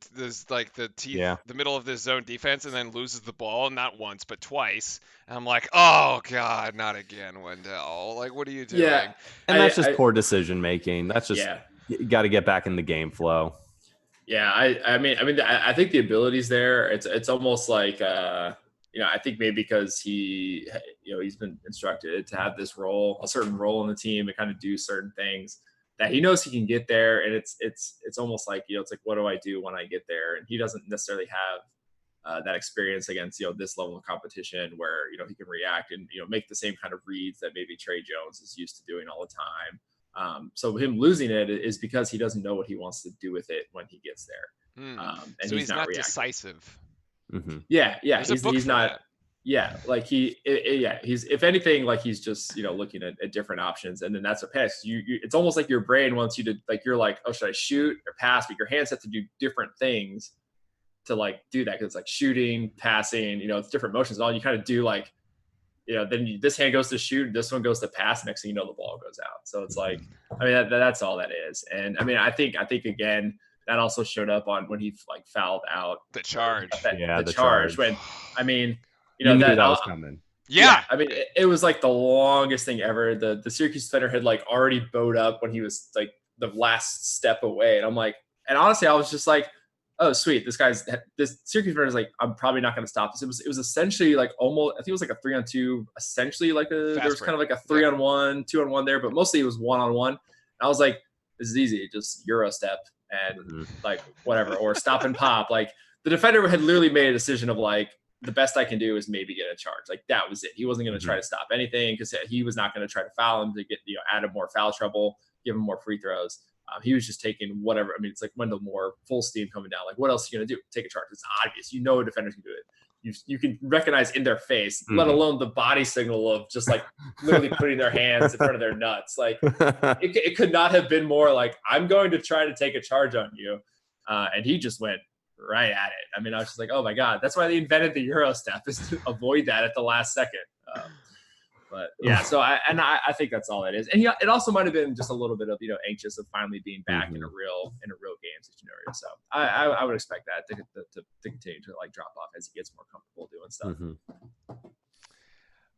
[SPEAKER 2] middle of this zone defense and then loses the ball, not once but twice. And I'm like, oh god, not again, Wendell. Like, what are you doing?
[SPEAKER 1] Yeah,
[SPEAKER 3] and that's just poor decision making. That's just you got to get back in the game flow.
[SPEAKER 1] Yeah, I mean, I think the ability's there. It's almost like I think maybe because he's been instructed to have this role, a certain role in the team, and kind of do certain things that he knows he can get there. And it's almost like it's like, what do I do when I get there? And he doesn't necessarily have that experience against this level of competition where he can react and make the same kind of reads that maybe Trey Jones is used to doing all the time. So him losing it is because he doesn't know what he wants to do with it when he gets there.
[SPEAKER 2] And so he's not decisive.
[SPEAKER 1] Mm-hmm. Yeah. He's not.
[SPEAKER 2] That.
[SPEAKER 1] Yeah, like he's if anything, like he's just looking at different options, and then that's a pass. It's almost like your brain wants you to, like, you're like, oh, should I shoot or pass? But your hands have to do different things to like do that, because it's like shooting, passing, it's different motions. And all you kind of do, like, then this hand goes to shoot, this one goes to pass. Next thing you know, the ball goes out. So it's like, I mean, that's all that is. And I mean, I think again, that also showed up on when he like fouled out
[SPEAKER 2] the charge.
[SPEAKER 1] The charge. When, I mean,
[SPEAKER 3] you knew that was coming.
[SPEAKER 2] Yeah.
[SPEAKER 1] I mean, it was like the longest thing ever. The Syracuse defender had like already bowed up when he was like the last step away. And I'm like, and honestly, I was just like, oh, sweet. This Syracuse defender is like, I'm probably not going to stop this. It was essentially like almost, I think it was like a 3-on-2, essentially like there was kind of like a 3-on-1, 2-on-1 there, but mostly it was 1-on-1. And I was like, this is easy. Just Euro step and like whatever, or stop and pop. Like the defender had literally made a decision of like, the best I can do is maybe get a charge. Like that was it. He wasn't going to try to stop anything because he was not going to try to foul him to get, add him more foul trouble, give him more free throws. He was just taking whatever. I mean, it's like Wendell Moore, full steam coming down. Like, what else are you going to do? Take a charge. It's obvious. A defender's can do it. you can recognize in their face, let alone the body signal of just like literally putting their hands in front of their nuts. Like it could not have been more like, I'm going to try to take a charge on you. And he just went right at it. I mean, I was just like, oh my God, that's why they invented the Euro step, is to avoid that at the last second. But yeah, so I think that's all it is. And it also might have been just a little bit of, anxious of finally being back in a real game scenario. So I would expect that to continue to like drop off as he gets more comfortable doing stuff.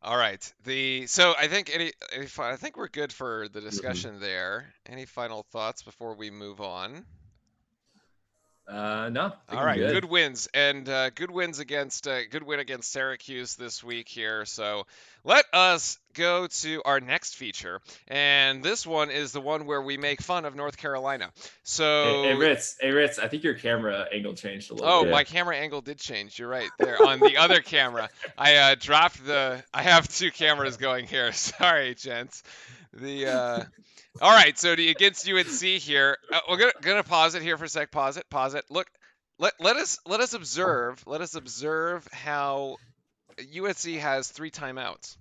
[SPEAKER 2] All right. So I think I think we're good for the discussion there. Any final thoughts before we move on?
[SPEAKER 1] No.
[SPEAKER 2] All right, good wins and good win against Syracuse this week here. So let us go to our next feature, and this one is the one where we make fun of North Carolina. So
[SPEAKER 1] hey Ritz, I think your camera angle changed a little bit.
[SPEAKER 2] Oh, my camera angle did change. You're right. There on the other camera, I dropped I have two cameras going here. Sorry, gents. All right, so against UNC here, we're gonna pause it here for a sec. Pause it. Look, let us observe how UNC has 3 timeouts.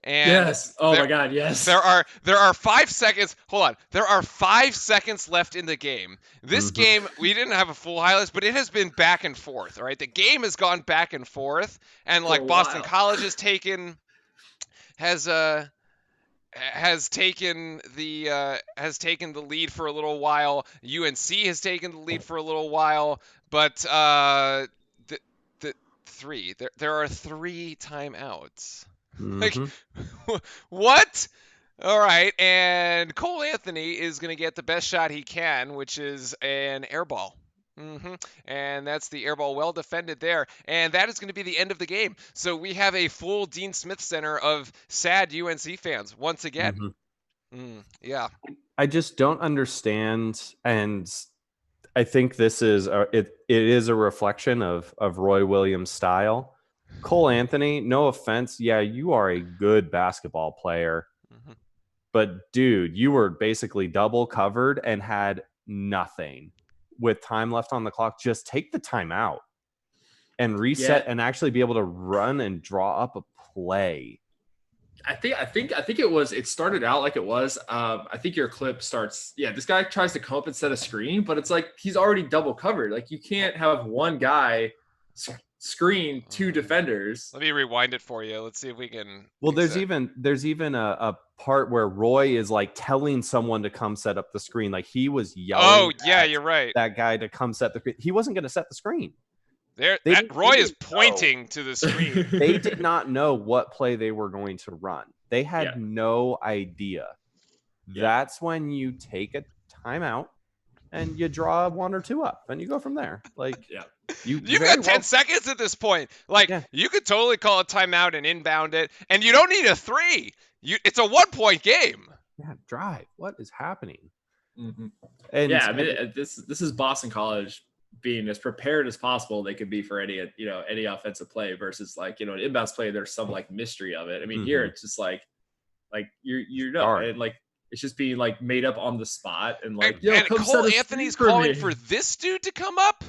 [SPEAKER 2] And
[SPEAKER 1] yes. Oh my God. Yes.
[SPEAKER 2] There are 5 seconds. Hold on. There are 5 seconds left in the game. This game, we didn't have a full highlights, but it has been back and forth. All right, the game has gone back and forth, and like Boston College has taken the lead for a little while. UNC has taken the lead for a little while, but there are 3 timeouts. Like, what? All right, and Cole Anthony is going to get the best shot he can, which is an air ball. And that's the air ball, well defended there. And that is going to be the end of the game. So we have a full Dean Smith Center of sad UNC fans once again. Yeah.
[SPEAKER 3] I just don't understand, and I think this is it is a reflection of Roy Williams' style. Cole Anthony, no offense, yeah, you are a good basketball player, but dude, you were basically double covered and had nothing with time left on the clock. Just take the time out and reset and actually be able to run and draw up a play.
[SPEAKER 1] I think it started out like it was. I think your clip starts. Yeah, this guy tries to come up and set a screen, but it's like he's already double covered. Like you can't have one guy screen 2 defenders.
[SPEAKER 2] Let me rewind it for you. Let's see if we can.
[SPEAKER 3] Well, there's even a part where Roy is like telling someone to come set up the screen. Like he was yelling.
[SPEAKER 2] Oh yeah, you're right.
[SPEAKER 3] That guy to come set the screen. He wasn't going to set the screen.
[SPEAKER 2] Roy is pointing to the screen.
[SPEAKER 3] They did not know what play they were going to run. They had no idea. That's when you take a timeout and you draw 1 or 2 up and you go from there. Like,
[SPEAKER 2] you've got 10 seconds at this point. Like, you could totally call a timeout and inbound it, and you don't need a 3. It's a 1-point game.
[SPEAKER 3] Yeah, drive. What is happening?
[SPEAKER 1] And I mean, this is Boston College being as prepared as possible they could be for any offensive play versus like, an inbounds play. There's some like mystery of it. I mean, here it's just like and like it's just being like made up on the spot and like.
[SPEAKER 2] And Cole Anthony's calling for this dude to come up.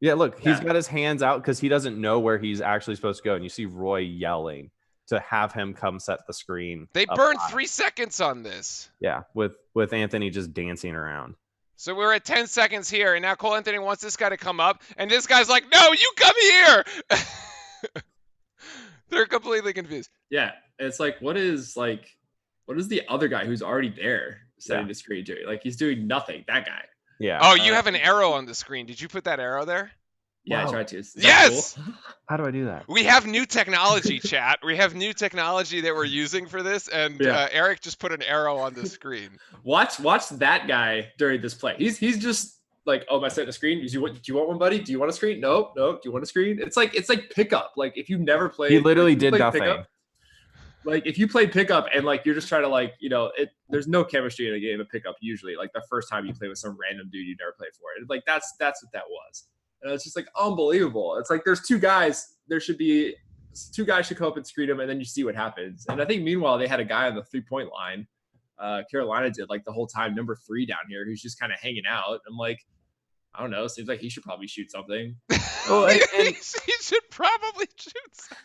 [SPEAKER 3] Yeah, look, he's got his hands out because he doesn't know where he's actually supposed to go, and you see Roy yelling to have him come set the screen.
[SPEAKER 2] They burned 3 seconds on this.
[SPEAKER 3] Yeah, with Anthony just dancing around.
[SPEAKER 2] So we're at 10 seconds here, and now Cole Anthony wants this guy to come up, and this guy's like, no, you come here! They're completely confused.
[SPEAKER 1] Yeah, it's like, what is the other guy who's already there setting the screen doing? Like, he's doing nothing, that guy.
[SPEAKER 3] Yeah.
[SPEAKER 2] Oh, you have an arrow on the screen. Did you put that arrow there?
[SPEAKER 1] Yeah, I tried to.
[SPEAKER 2] Yes!
[SPEAKER 1] Cool?
[SPEAKER 3] How do I do that?
[SPEAKER 2] We have new technology, chat. We have new technology that we're using for this, and Eric just put an arrow on the screen.
[SPEAKER 1] Watch that guy during this play. He's just like, oh, am I setting a screen? Do you want one, buddy? Do you want a screen? Nope. Do you want a screen? It's like pickup. Like if you never played,
[SPEAKER 3] he literally did nothing.
[SPEAKER 1] Pickup, like if you play pickup and like you're just trying to like, there's no chemistry in a game of pickup usually. Like the first time you play with some random dude you never played for. It like that's what that was. And it's just like unbelievable. It's like there's 2 guys. There should be 2 guys should come up and screen him, and then you see what happens. And I think meanwhile they had a guy on the 3-point line. Carolina did like the whole time, number 3 down here, who's just kind of hanging out. I'm like, I don't know. Seems like he should probably shoot something.
[SPEAKER 3] Well, and
[SPEAKER 2] he should probably shoot something.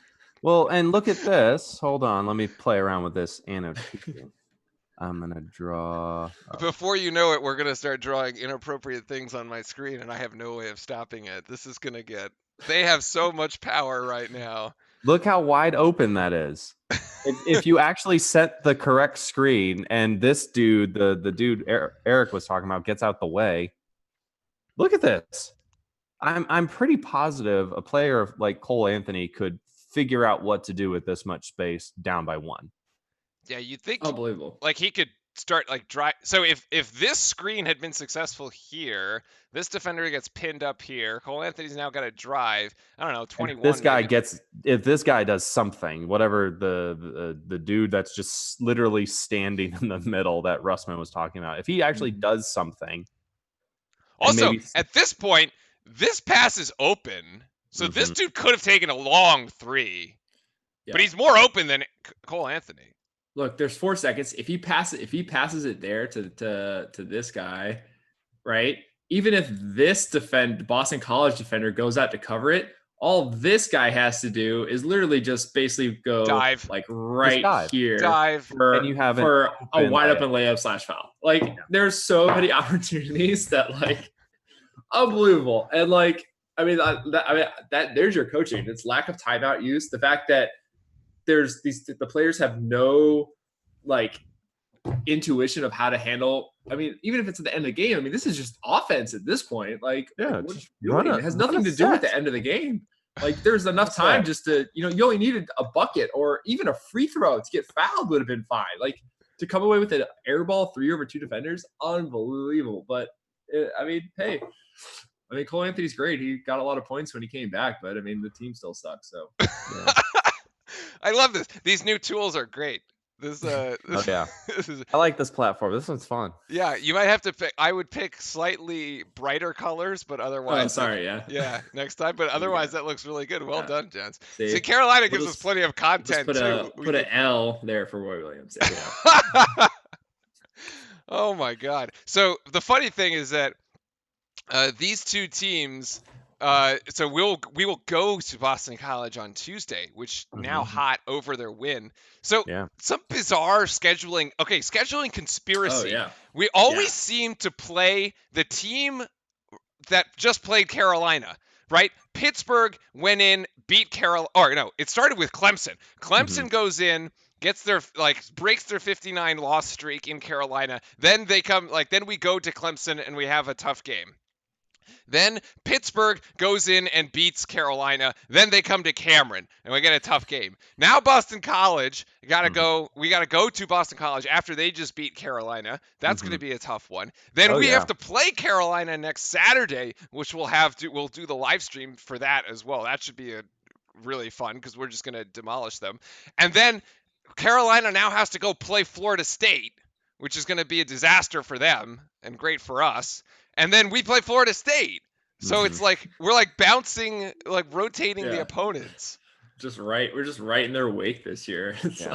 [SPEAKER 3] well, and look at this. Hold on, let me play around with this annotation. I'm gonna draw.
[SPEAKER 2] Before you know it, we're gonna start drawing inappropriate things on my screen, and I have no way of stopping it. This is gonna get. They have so much power right now.
[SPEAKER 3] Look how wide open that is. If you actually set the correct screen, and this dude, the dude Eric was talking about, gets out the way. Look at this. I'm pretty positive a player like Cole Anthony could figure out what to do with this much space down by 1.
[SPEAKER 2] Yeah, you'd think
[SPEAKER 1] Unbelievable.
[SPEAKER 2] like he could start like drive. So if this screen had been successful here, this defender gets pinned up here. Cole Anthony's now got to drive. I don't know, 21.
[SPEAKER 3] If this guy does something, whatever the dude that's just literally standing in the middle that Russman was talking about, if he actually does something.
[SPEAKER 2] Also, at this point, this pass is open. So this dude could have taken a long 3. Yeah. But he's more open than Cole Anthony.
[SPEAKER 1] Look, there's 4 seconds. If he passes it there to this guy, right? Even if this Boston College defender goes out to cover it, all this guy has to do is literally just basically go
[SPEAKER 2] dive,
[SPEAKER 1] like right here,
[SPEAKER 3] and you have
[SPEAKER 1] for a wide open layup / foul. Like there's so many opportunities that like unbelievable. And like there's your coaching. It's lack of timeout use. The fact that the players have no like intuition of how to handle. I mean, even if it's at the end of the game, I mean, this is just offense at this point. Like, it has nothing to do with the end of the game. Like, there's enough time just to, you only needed a bucket or even a free throw to get fouled would have been fine. Like, to come away with an air ball 3 over 2 defenders, unbelievable. But hey. Cole Anthony's great. He got a lot of points when he came back, but the team still sucks. So, yeah.
[SPEAKER 2] I love this. These new tools are great. I
[SPEAKER 3] like this platform. This one's fun.
[SPEAKER 2] Yeah, you might have to pick. I would pick slightly brighter colors, but otherwise. Yeah, next time. But otherwise, that looks really good. Well done, gents. See, Carolina gives us plenty of content too.
[SPEAKER 1] Put an L there for Roy Williams.
[SPEAKER 2] Yeah. Oh my God! So the funny thing is that these two teams. So we will go to Boston College on Tuesday, which now hot over their win. So some bizarre scheduling. Okay, scheduling conspiracy.
[SPEAKER 1] Oh, yeah.
[SPEAKER 2] We always seem to play the team that just played Carolina, right? Pittsburgh went in, beat Carolina. Or no, it started with Clemson. Clemson goes in, gets their breaks their 59 loss streak in Carolina. Then then we go to Clemson and we have a tough game. Then Pittsburgh goes in and beats Carolina. Then they come to Cameron and we get a tough game. Now Boston College, we got to go to Boston College after they just beat Carolina. That's going to be a tough one. Then we have to play Carolina next Saturday, which we'll do the live stream for that as well. That should be a really fun because we're just going to demolish them. And then Carolina now has to go play Florida State, which is going to be a disaster for them and great for us. And then we play Florida State. So it's like we're like bouncing, like rotating the opponents.
[SPEAKER 1] We're just right in their wake this year. It's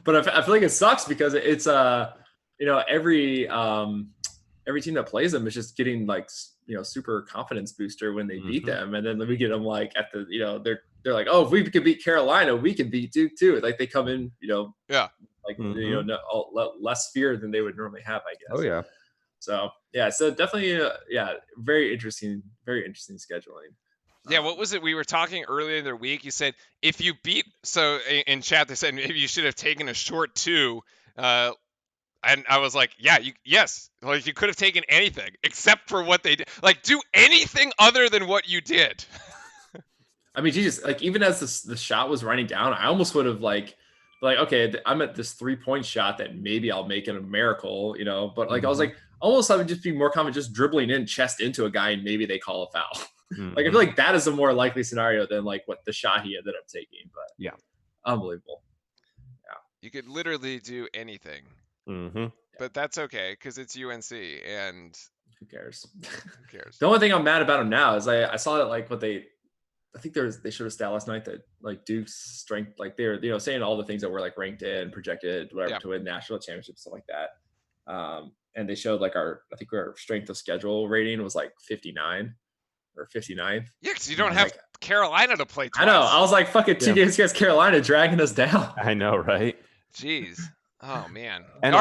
[SPEAKER 1] but I feel like it sucks because it's every team that plays them is just getting like super confidence booster when they beat them, and then we get them like at the they're like, oh, if we could beat Carolina, we can beat Duke too. Like they come in less fear than they would normally have, I guess.
[SPEAKER 3] Oh yeah.
[SPEAKER 1] So definitely very interesting scheduling.
[SPEAKER 2] Yeah, what was it? We were talking earlier in the week. You said if you beat, so in chat they said maybe you should have taken a short 2. And I was like, yes, like you could have taken anything except for what they did. Like do anything other than what you did.
[SPEAKER 1] I mean, Jesus, like even as the shot was running down, I almost would have like, okay, I'm at this 3-point shot that maybe I'll make it a miracle, but like I was like, almost I would just be more confident just dribbling in chest into a guy and maybe they call a foul. Like I feel like that is a more likely scenario than like what the shot he ended up taking. But unbelievable. Yeah,
[SPEAKER 2] you could literally do anything. But that's okay because it's UNC and
[SPEAKER 1] who cares? The only thing I'm mad about him now is I saw that like I think they showed a stat last night that like Duke's strength, like they're saying all the things that were like ranked in, projected, whatever to win national championships, stuff like that. and they showed like I think our strength of schedule rating was like 59 or 59.
[SPEAKER 2] Yeah, because you don't have Carolina to play twice.
[SPEAKER 1] I know. I was like, fucking TDS against Carolina dragging us down.
[SPEAKER 3] I know, right?
[SPEAKER 2] Jeez. Oh man.
[SPEAKER 3] And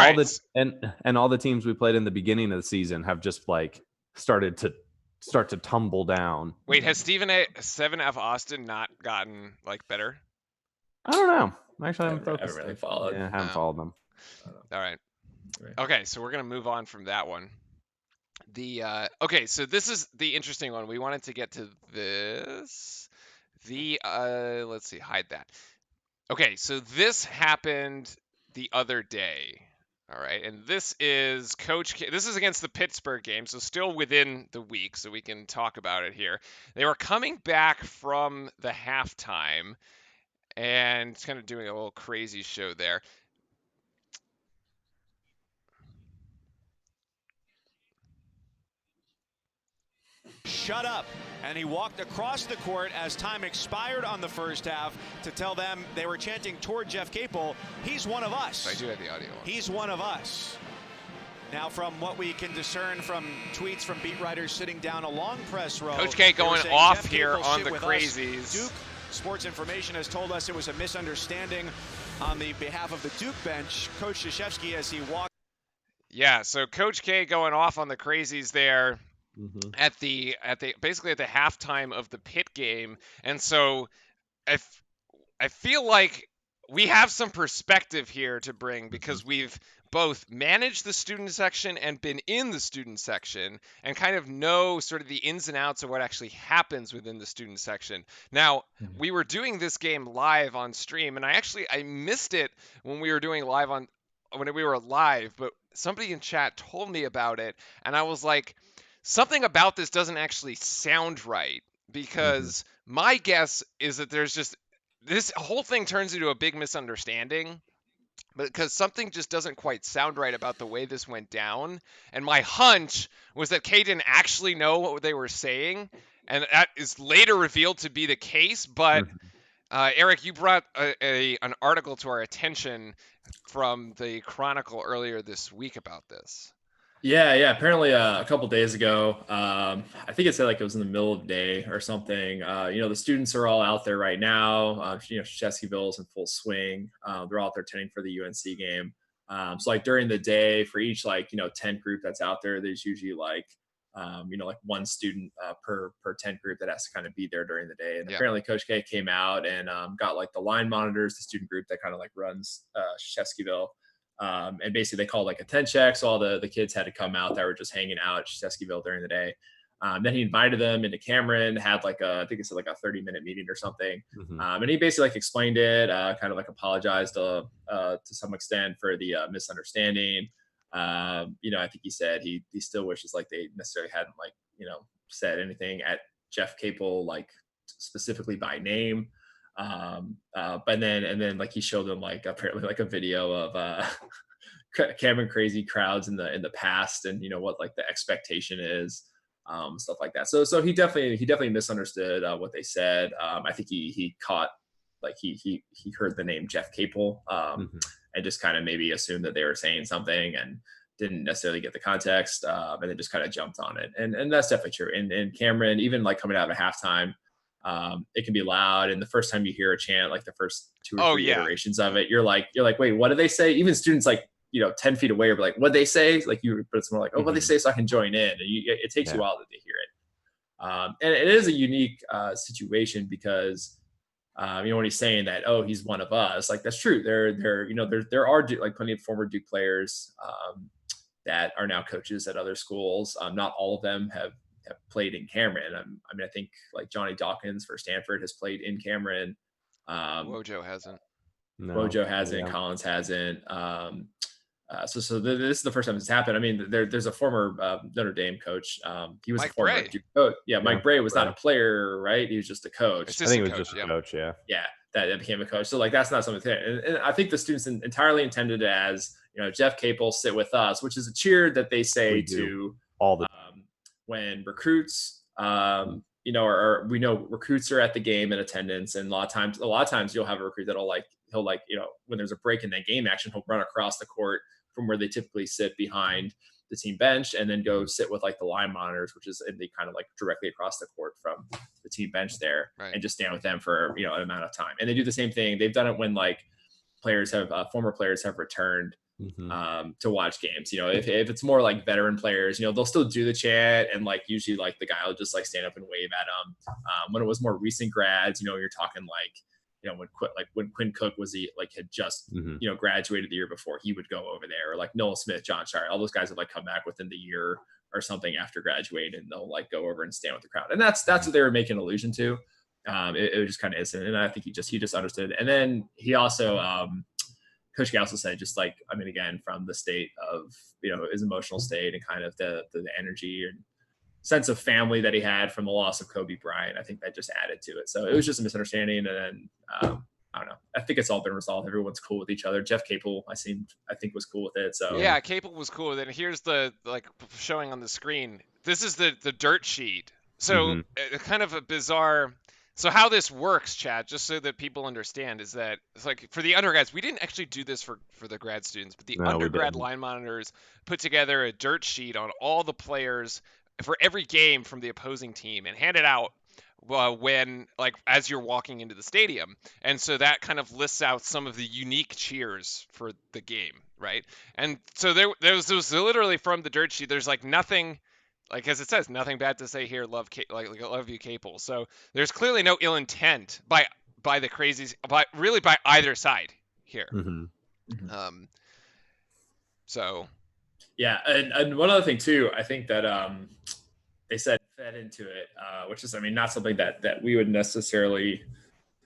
[SPEAKER 3] all the teams we played in the beginning of the season have just like started to tumble down.
[SPEAKER 2] Wait, has 7F Austin not gotten like better?
[SPEAKER 3] I don't know. Actually,
[SPEAKER 1] I haven't really followed.
[SPEAKER 3] Yeah, I haven't followed them.
[SPEAKER 2] All right. Okay, so we're gonna move on from that one. Okay, so this is the interesting one. We wanted to get to this. Let's see, hide that. Okay, so this happened the other day. All right, and this is Coach K. This is against the Pittsburgh game, so still within the week, so we can talk about it here. They were coming back from the halftime and kind of doing a little crazy show there.
[SPEAKER 4] Shut up. And he walked across the court as time expired on the first half to tell them they were chanting toward Jeff K Poole, he's one of us.
[SPEAKER 2] I do have the audio on.
[SPEAKER 4] He's one of us. Now, from what we can discern from tweets from beat writers sitting down a long press row,
[SPEAKER 2] Coach K going off here on the crazies.
[SPEAKER 4] Duke Sports Information has told us it was a misunderstanding on the behalf of the Duke bench. Coach Krzyzewski, as he walked.
[SPEAKER 2] Yeah, so Coach K going off on the crazies there.
[SPEAKER 3] Mm-hmm.
[SPEAKER 2] At the basically at the halftime of the Pitt game, and so I feel like we have some perspective here to bring because we've both managed the student section and been in the student section and kind of know sort of the ins and outs of what actually happens within the student section. Now, we were doing this game live on stream, and I missed it when we were doing when we were live, but somebody in chat told me about it, and I was like, something about this doesn't actually sound right, because my guess is that there's just this whole thing turns into a big misunderstanding, because something just doesn't quite sound right about the way this went down. And my hunch was that Kay didn't actually know what they were saying, and that is later revealed to be the case. But Eric, you brought an article to our attention from the Chronicle earlier this week about this.
[SPEAKER 1] Yeah. Apparently, a couple days ago, I think it said like it was in the middle of the day or something. The students are all out there right now. Cheskyville's in full swing. They're all out there attending for the UNC game. So like during the day, for each 10 group that's out there, there's usually like one student per 10 group that has to kind of be there during the day. And apparently, Coach K came out and got like the line monitors, the student group that kind of like runs Cheskyville. And basically they called like a 10 check. So all the kids had to come out that were just hanging out at Cheskyville during the day. Then he invited them into Cameron, had like I think it's like a 30-minute meeting or something. And he basically like explained it, kind of like apologized to some extent for the misunderstanding. I think he said he still wishes like they necessarily hadn't said anything at Jeff K Poole like specifically by name. But then like he showed them like apparently like a video of Cameron crazy crowds in the past, and what like the expectation is, stuff like that. So he definitely misunderstood what they said. I think he caught like he heard the name Jeff K Poole, and just kind of maybe assumed that they were saying something and didn't necessarily get the context, and then just kind of jumped on it. And that's definitely true. And Cameron, even like coming out of halftime, it can be loud, and the first time you hear a chant, like the first 2 or 3 iterations of it, you're like, wait, what do they say? Even students like 10 feet away are like, what they say? Like but it's more like, what they say, so I can join in. And it takes you a while to hear it. And it is a unique situation because when he's saying that, he's one of us, like that's true. There are like plenty of former Duke players that are now coaches at other schools. Not all of them have played in Cameron. I think like Johnny Dawkins for Stanford has played in Cameron.
[SPEAKER 2] Wojo hasn't.
[SPEAKER 3] No.
[SPEAKER 1] Wojo hasn't. Yeah. Collins hasn't. So this is the first time it's happened. I mean, there's a former Notre Dame coach. He was
[SPEAKER 2] Mike
[SPEAKER 1] a former
[SPEAKER 2] Bray.
[SPEAKER 1] Duke coach. Yeah, Mike Bray was not a player, right? He was just a coach.
[SPEAKER 3] I think it was just a coach. Yeah.
[SPEAKER 1] Yeah, that became a coach. So like that's not something. And I think the students entirely intended it as Jeff K Poole sit with us, which is a cheer that they say to
[SPEAKER 3] all the
[SPEAKER 1] when recruits, or we know recruits are at the game in attendance, and a lot of times you'll have a recruit that'll he'll when there's a break in that game action, he'll run across the court from where they typically sit behind the team bench and then go sit with like the line monitors, which is in the kind of like directly across the court from the team bench there,
[SPEAKER 2] Right.
[SPEAKER 1] and just stand with them for, you know, an amount of time. And they do the same thing. They've done it when like players have former players have returned to watch games. You know, if it's more like veteran players, you know, they'll still do the chant, and like usually like the guy will just like stand up and wave at them. When it was more recent grads, you know, you're talking like, you know, when Quinn Cook was had just you know, graduated the year before, he would go over there, or like Noel Smith, John Shire, all those guys would like come back within the year or something after graduating, and they'll like go over and stand with the crowd. And that's what they were making an allusion to. It was just kind of instant, and I think he just understood. And then he also Coach K also said, just like, I mean, again, from the state of, you know, his emotional state and kind of the energy and sense of family that he had from the loss of Kobe Bryant, I think that just added to it. So it was just a misunderstanding. And then I don't know. I think it's all been resolved. Everyone's cool with each other. Jeff K Poole, I think was cool with it. So
[SPEAKER 2] yeah, K Poole was cool with it. And here's the like showing on the screen. This is the dirt sheet. So kind of a bizarre. So how this works, Chad, just so that people understand, is that it's like for the undergrads, we didn't actually do this for the grad students, but the undergrad line monitors put together a dirt sheet on all the players for every game from the opposing team and hand it out when, like, as you're walking into the stadium. And so that kind of lists out some of the unique cheers for the game, right? And so there was literally from the dirt sheet, there's like nothing. Like, as it says, nothing bad to say here. Love you, K Poole. So there's clearly no ill intent by the crazies, by either side here. So
[SPEAKER 1] yeah, and one other thing too, I think that they said fed into it, which is, I mean, not something that we would necessarily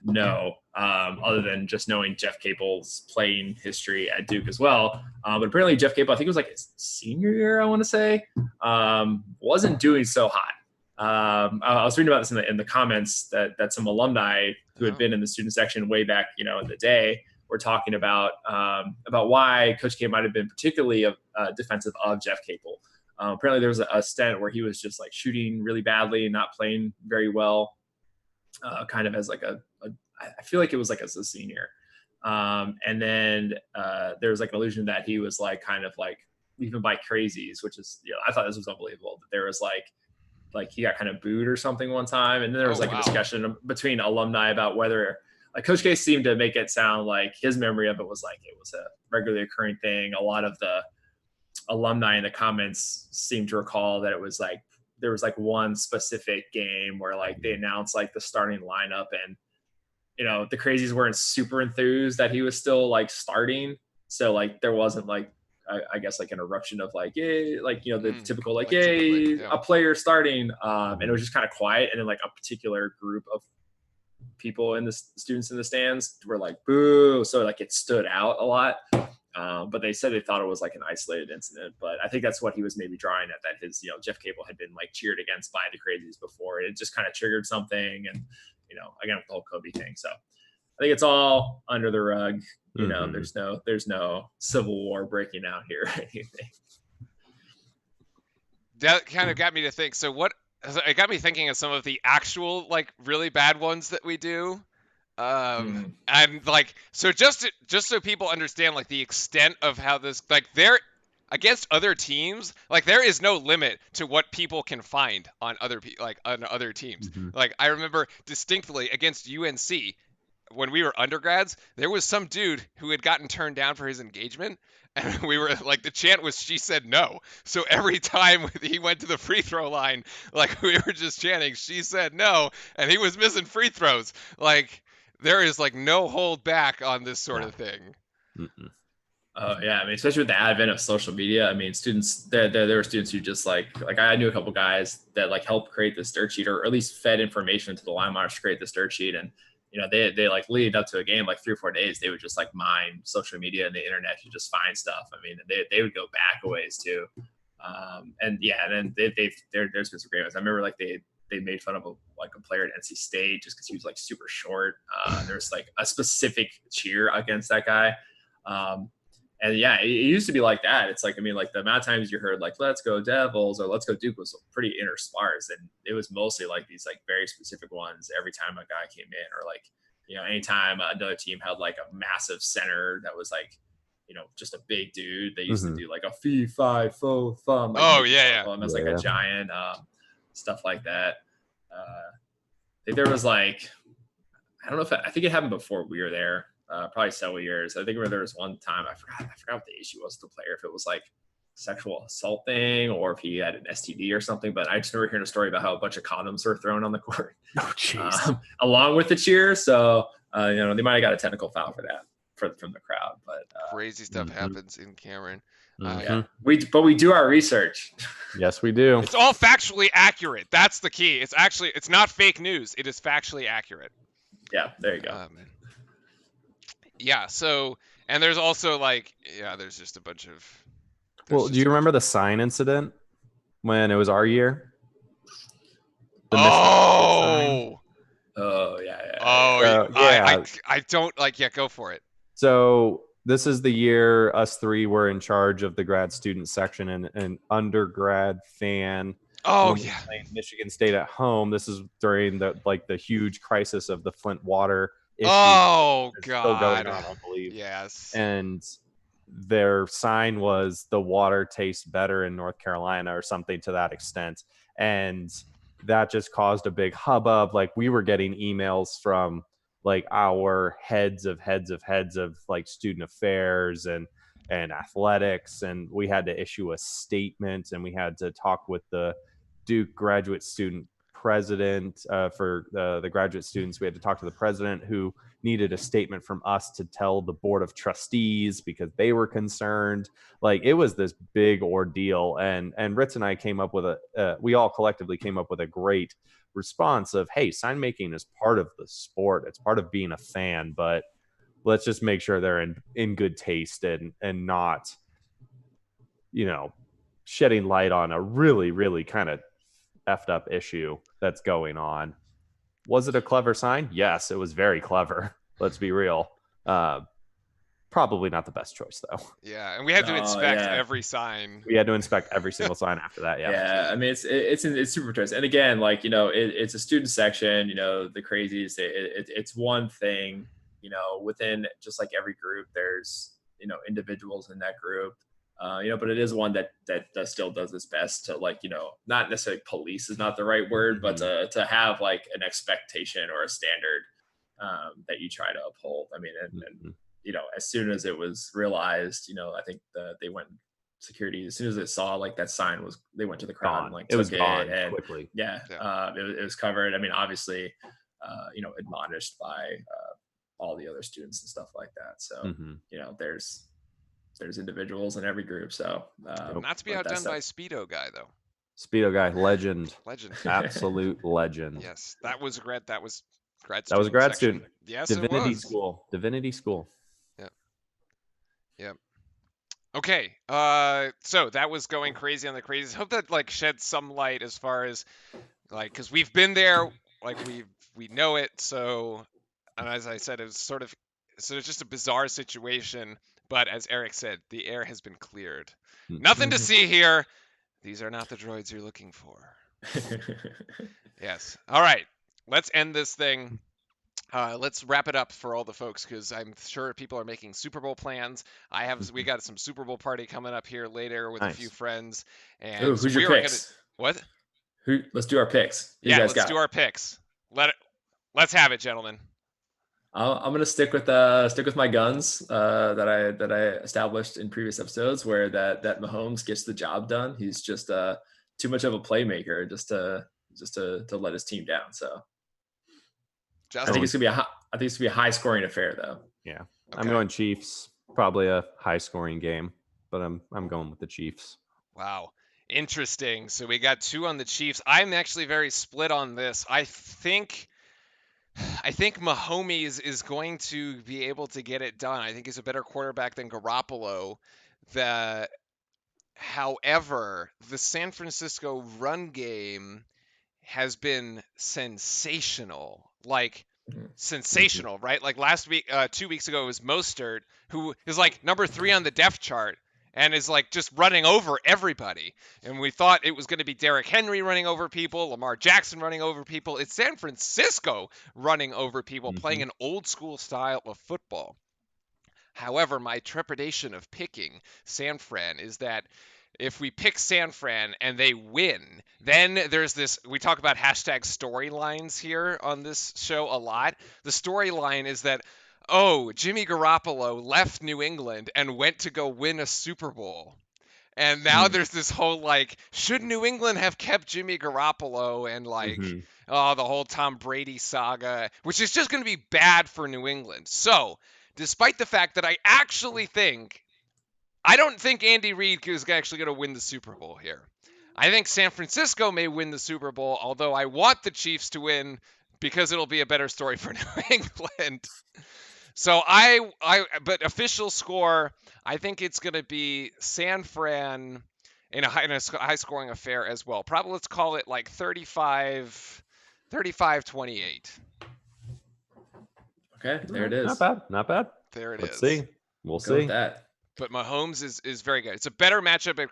[SPEAKER 1] know, other than just knowing Jeff K Poole's playing history at Duke as well. But apparently Jeff K Poole, I think it was like his senior year, I want to say, wasn't doing so hot. I was reading about this in the comments that some alumni who had been in the student section way back, you know, in the day, were talking about why Coach K might have been particularly defensive of Jeff K Poole. Apparently there was a stint where he was just like shooting really badly and not playing very well, kind of as like I feel like it was like as a senior. And then there was like an illusion that he was like kind of like even by crazies, which is, you know, I thought this was unbelievable, that there was like he got kind of booed or something one time. And then there was a discussion between alumni about whether, like, Coach K seemed to make it sound like his memory of it was like it was a regularly occurring thing. A lot of the alumni in the comments seem to recall that it was like there was like one specific game where like they announced like the starting lineup, and, you know, the crazies weren't super enthused that he was still like starting. So like there wasn't like, I guess like an eruption of like, yay, like, you know, the typical like, yay, a player starting. And it was just kind of quiet. And then like a particular group of people in the students in the stands were like, boo. So like it stood out a lot. But they said they thought it was like an isolated incident. But I think that's what he was maybe drawing at, that his, you know, Jeff K Poole had been like cheered against by the crazies before. It just kind of triggered something. And, you know, again, with the whole Kobe thing. So I think it's all under the rug. You know, there's no civil war breaking out here or anything.
[SPEAKER 2] That kind of got me to think. So it got me thinking of some of the actual like really bad ones that we do. And like, so just so people understand like the extent of how this, like, they're against other teams, like there is no limit to what people can find on other teams. Like I remember distinctly against UNC when we were undergrads, there was some dude who had gotten turned down for his engagement, and we were like, the chant was "she said no." So every time he went to the free throw line, like we were just chanting "she said no," and he was missing free throws. Like there is like no hold back on this sort of thing.
[SPEAKER 1] Oh yeah, I mean, especially with the advent of social media. I mean, students there were students who just like I knew a couple guys that like helped create this dirt sheet, or at least fed information to the line monitors to create this dirt sheet. And, you know, they like lead up to a game, like 3 or 4 days, they would just like mine social media and the internet to just find stuff. I mean, they would go back a ways too. And yeah, and then there's been some great ones. I remember like they made fun of a player at NC State just because he was like super short. There's like a specific cheer against that guy. And yeah, it used to be like that. It's like, I mean, like the amount of times you heard like, "Let's go Devils" or "Let's go Duke" was pretty interspersed. And it was mostly like these like very specific ones every time a guy came in, or like, you know, anytime another team had like a massive center that was like, just a big dude. They used to do like a fee, fi, fo, fum. Like
[SPEAKER 2] Oh, yeah.
[SPEAKER 1] As like a giant, stuff like that. I think there was like, I don't know I think it happened before we were there, probably several years. I think there was one time, I forgot what the issue was with the player, if it was like sexual assault thing or if he had an STD or something. But I just remember hearing a story about how a bunch of condoms were thrown on the court.
[SPEAKER 3] Oh, jeez.
[SPEAKER 1] Along with the cheer. So, they might have got a technical foul for that from the crowd. But
[SPEAKER 2] Crazy stuff happens in Cameron.
[SPEAKER 1] yeah, we do our research.
[SPEAKER 3] Yes, we do.
[SPEAKER 2] It's all factually accurate. That's the key. It's not fake news. It is factually accurate.
[SPEAKER 1] Yeah, there you go.
[SPEAKER 2] Man. Yeah. So, and there's also there's just a bunch of.
[SPEAKER 3] Well, do you remember the sign incident when it was our year?
[SPEAKER 1] Oh yeah.
[SPEAKER 2] Oh yeah. I don't go for it.
[SPEAKER 3] So this is the year us three were in charge of the grad student section and an undergrad fan.
[SPEAKER 2] Oh yeah.
[SPEAKER 3] Michigan State at home. This is during the huge crisis of the Flint water issue.
[SPEAKER 2] Oh God.
[SPEAKER 3] Still going on, I believe.
[SPEAKER 2] Yes.
[SPEAKER 3] And their sign was "the water tastes better in North Carolina" or something to that extent. And that just caused a big hubbub. Like, we were getting emails from like our heads of like student affairs and athletics, and we had to issue a statement, and we had to talk with the Duke graduate student president for the graduate students. We had to talk to the president, who needed a statement from us to tell the board of trustees because they were concerned. Like, it was this big ordeal, and Ritz and I came up with we all collectively came up with a great response of, hey, sign making is part of the sport. It's part of being a fan, but let's just make sure they're in good taste and not, shedding light on a really, really kind of effed up issue that's going on. Was it a clever sign? Yes, it was very clever. Let's be real. Probably not the best choice, though.
[SPEAKER 2] Yeah, and we had to inspect every sign.
[SPEAKER 3] We had to inspect every single sign after that. Yeah.
[SPEAKER 1] Yeah, I mean, it's super choice. And again, it's a student section. The crazies. It's one thing. Within just like every group, there's individuals in that group. But it is one that still does its best to not necessarily police is not the right word, but to have like an expectation or a standard that you try to uphold. I mean, and as soon as it was realized, I think they went security, as soon as they saw like that sign they went to the crowd and
[SPEAKER 3] it was gone quickly.
[SPEAKER 1] Yeah. It was covered. I mean, obviously, admonished by all the other students and stuff like that. So, there's individuals in every group. So
[SPEAKER 2] not to be outdone by Speedo guy though.
[SPEAKER 3] Speedo guy, legend, absolute legend.
[SPEAKER 2] Yes, that was grad student.
[SPEAKER 3] That was a grad student.
[SPEAKER 2] Yes,
[SPEAKER 3] Divinity school.
[SPEAKER 2] Yep. Okay. So that was going crazy on the crazies. Hope that sheds some light as far as because we've been there, we know it. So, and as I said, it was sort of just a bizarre situation. But as Eric said, the air has been cleared. Nothing to see here. These are not the droids you're looking for. Yes. All right. Let's end this thing. Let's wrap it up for all the folks, because I'm sure people are making Super Bowl plans. We got some Super Bowl party coming up here later with a few friends. And
[SPEAKER 1] ooh, who's your picks?
[SPEAKER 2] What?
[SPEAKER 1] Let's do our picks.
[SPEAKER 2] Let's do our picks. Let's have it, gentlemen.
[SPEAKER 1] I'm gonna stick with my guns that I established in previous episodes, where that Mahomes gets the job done. He's just too much of a playmaker just to let his team down. So I think it's gonna be a high scoring affair, though.
[SPEAKER 3] Yeah, okay. I'm going Chiefs. Probably a high scoring game, but I'm going with the Chiefs.
[SPEAKER 2] Wow, interesting. So we got 2 on the Chiefs. I'm actually very split on this. I think Mahomes is going to be able to get it done. I think he's a better quarterback than Garoppolo. However, the San Francisco run game has been sensational. Sensational, right? Like last week, 2 weeks ago, it was Mostert, who is number 3 on the depth chart and is just running over everybody. And we thought it was going to be Derrick Henry running over people, Lamar Jackson running over people. It's San Francisco running over people, playing an old school style of football. However, my trepidation of picking San Fran is that if we pick San Fran and they win, then there's this, we talk about hashtag storylines here on this show a lot. The storyline is that, oh, Jimmy Garoppolo left New England and went to go win a Super Bowl. And now there's this whole, like, should New England have kept Jimmy Garoppolo, and like, the whole Tom Brady saga, which is just going to be bad for New England. So, despite the fact that I don't think Andy Reid is actually going to win the Super Bowl here. I think San Francisco may win the Super Bowl, although I want the Chiefs to win because it'll be a better story for New England. So but official score, I think it's going to be San Fran in a high scoring affair as well. Probably let's call it like 35-28.
[SPEAKER 1] Okay, there it is.
[SPEAKER 3] Not bad.
[SPEAKER 2] There it
[SPEAKER 3] Let's
[SPEAKER 2] is.
[SPEAKER 3] see. We'll
[SPEAKER 1] Go with
[SPEAKER 3] see.
[SPEAKER 1] that.
[SPEAKER 2] But Mahomes is very good. It's a better matchup.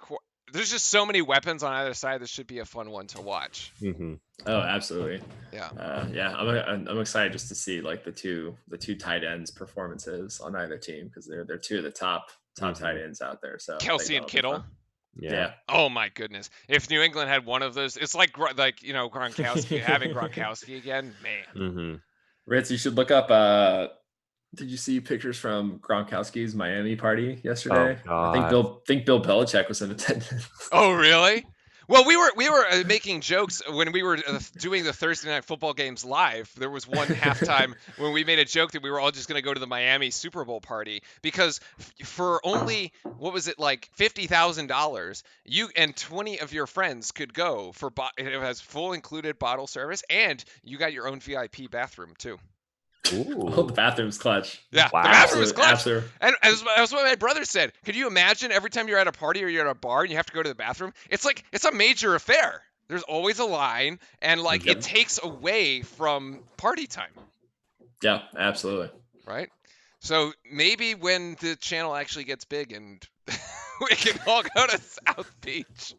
[SPEAKER 2] There's just so many weapons on either side. This should be a fun one to watch.
[SPEAKER 1] Oh, absolutely.
[SPEAKER 2] Yeah.
[SPEAKER 1] I'm excited just to see like the two tight ends performances on either team, because they're two of the top tight ends out there. So
[SPEAKER 2] Kelsey and Kittle.
[SPEAKER 3] Yeah.
[SPEAKER 2] Oh my goodness. If New England had one of those, it's like Gronkowski having Gronkowski again, man.
[SPEAKER 1] Ritz, you should look up. Did you see pictures from Gronkowski's Miami party yesterday?
[SPEAKER 3] Oh,
[SPEAKER 1] I think Bill Belichick was in attendance.
[SPEAKER 2] Oh, really? Well, we were making jokes when we were doing the Thursday Night Football games live. There was one halftime when we made a joke that we were all just going to go to the Miami Super Bowl party, because for only, what was it, like $50,000, you and 20 of your friends could go for it has full included bottle service, and you got your own VIP bathroom too.
[SPEAKER 1] Oh, the bathroom's clutch.
[SPEAKER 2] Yeah,
[SPEAKER 3] wow.
[SPEAKER 2] The bathroom is clutch.
[SPEAKER 1] Absolutely.
[SPEAKER 2] And as what my brother said, could you imagine every time you're at a party or you're at a bar and you have to go to the bathroom? It's like, it's a major affair. There's always a line, and like it takes away from party time.
[SPEAKER 1] Yeah, absolutely.
[SPEAKER 2] Right? So maybe when the channel actually gets big and we can all go to South Beach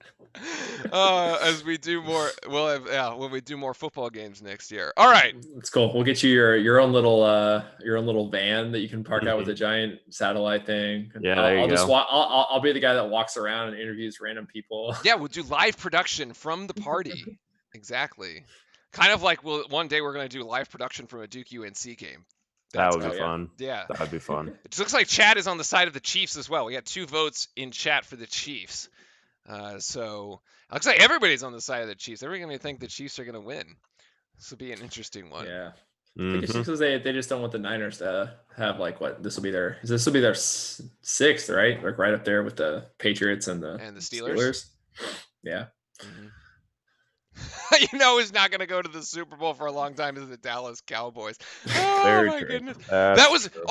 [SPEAKER 2] as we do more. When we do more football games next year. All right,
[SPEAKER 1] it's cool. We'll get you your own little van that you can park out with a giant satellite thing.
[SPEAKER 3] Yeah,
[SPEAKER 1] I'll be the guy that walks around and interviews random people.
[SPEAKER 2] Yeah, we'll do live production from the party. Exactly. Kind of like one day we're going to do live production from a Duke UNC game.
[SPEAKER 3] That would be fun.
[SPEAKER 2] Yeah.
[SPEAKER 3] That would be fun.
[SPEAKER 2] It looks like Chad is on the side of the Chiefs as well. We got 2 votes in chat for the Chiefs. So it looks like everybody's on the side of the Chiefs. Everybody's going to think the Chiefs are going to win. This will be an interesting one.
[SPEAKER 1] Yeah. I think it's just because they just don't want the Niners to have this will be their 6th, right? Like right up there with the Patriots and the
[SPEAKER 2] Steelers.
[SPEAKER 1] Yeah.
[SPEAKER 2] Mm-hmm. You know who's not going to go to the Super Bowl for a long time is the Dallas Cowboys. Oh,
[SPEAKER 3] Very
[SPEAKER 2] my
[SPEAKER 3] true.
[SPEAKER 2] goodness.
[SPEAKER 3] That's
[SPEAKER 2] That was
[SPEAKER 3] true.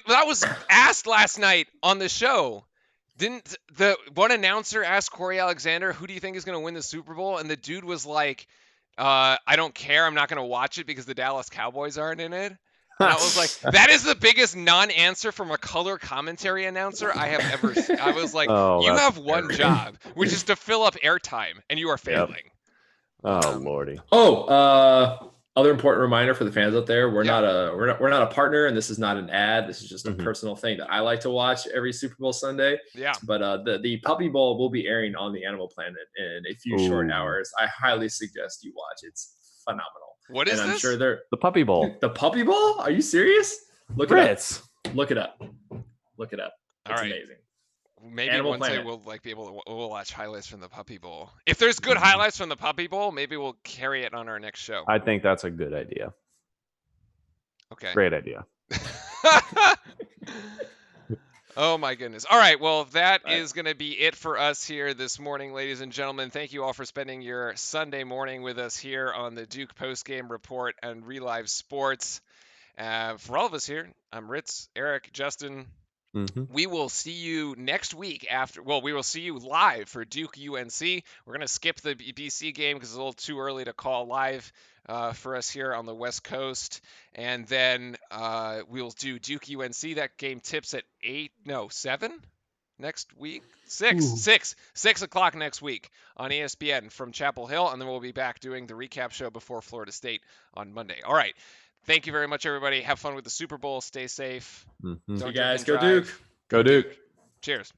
[SPEAKER 2] that was asked last night on the show. Didn't the one announcer ask Corey Alexander, who do you think is going to win the Super Bowl? And the dude was like, I don't care. I'm not going to watch it because the Dallas Cowboys aren't in it. And I was like, that is the biggest non-answer from a color commentary announcer I have ever seen. I was like, you have one job, which is to fill up airtime, and you are failing.
[SPEAKER 3] Oh, Lordy.
[SPEAKER 1] Other important reminder for the fans out there: we're not a partner, and this is not an ad. This is just a personal thing that I like to watch every Super Bowl Sunday.
[SPEAKER 2] Yeah.
[SPEAKER 1] But the Puppy Bowl will be airing on the Animal Planet in a few short hours. I highly suggest you watch. It's phenomenal.
[SPEAKER 2] What is
[SPEAKER 1] and
[SPEAKER 2] this?
[SPEAKER 1] I'm sure they're
[SPEAKER 3] The Puppy Bowl.
[SPEAKER 1] the Puppy Bowl. Are you serious? Look it up. Look it up. It's
[SPEAKER 2] All right.
[SPEAKER 1] amazing.
[SPEAKER 2] Maybe
[SPEAKER 1] Animal
[SPEAKER 2] one day
[SPEAKER 1] Planet.
[SPEAKER 2] we'll be able to we'll watch highlights from the Puppy Bowl. If there's good highlights from the Puppy Bowl, maybe we'll carry it on our next show.
[SPEAKER 3] I think that's a good idea.
[SPEAKER 2] Okay.
[SPEAKER 3] Great idea.
[SPEAKER 2] Oh my goodness. All right. Well, that is going to be it for us here this morning, ladies and gentlemen. Thank you all for spending your Sunday morning with us here on the Duke Postgame Report and Relive Sports. For all of us here, I'm Ritz, Eric, Justin. We will see you next week we will see you live for Duke UNC. We're going to skip the BC game because it's a little too early to call live for us here on the West Coast. And then we'll do Duke UNC. That game tips at 7 next week. 6 o'clock next week on ESPN from Chapel Hill. And then we'll be back doing the recap show before Florida State on Monday. All right. Thank you very much, everybody. Have fun with the Super Bowl. Stay safe.
[SPEAKER 3] Mhm.
[SPEAKER 2] Don't
[SPEAKER 1] You
[SPEAKER 2] drink
[SPEAKER 1] guys
[SPEAKER 2] and
[SPEAKER 1] go
[SPEAKER 2] drive.
[SPEAKER 1] Duke.
[SPEAKER 3] Go Duke.
[SPEAKER 2] Cheers.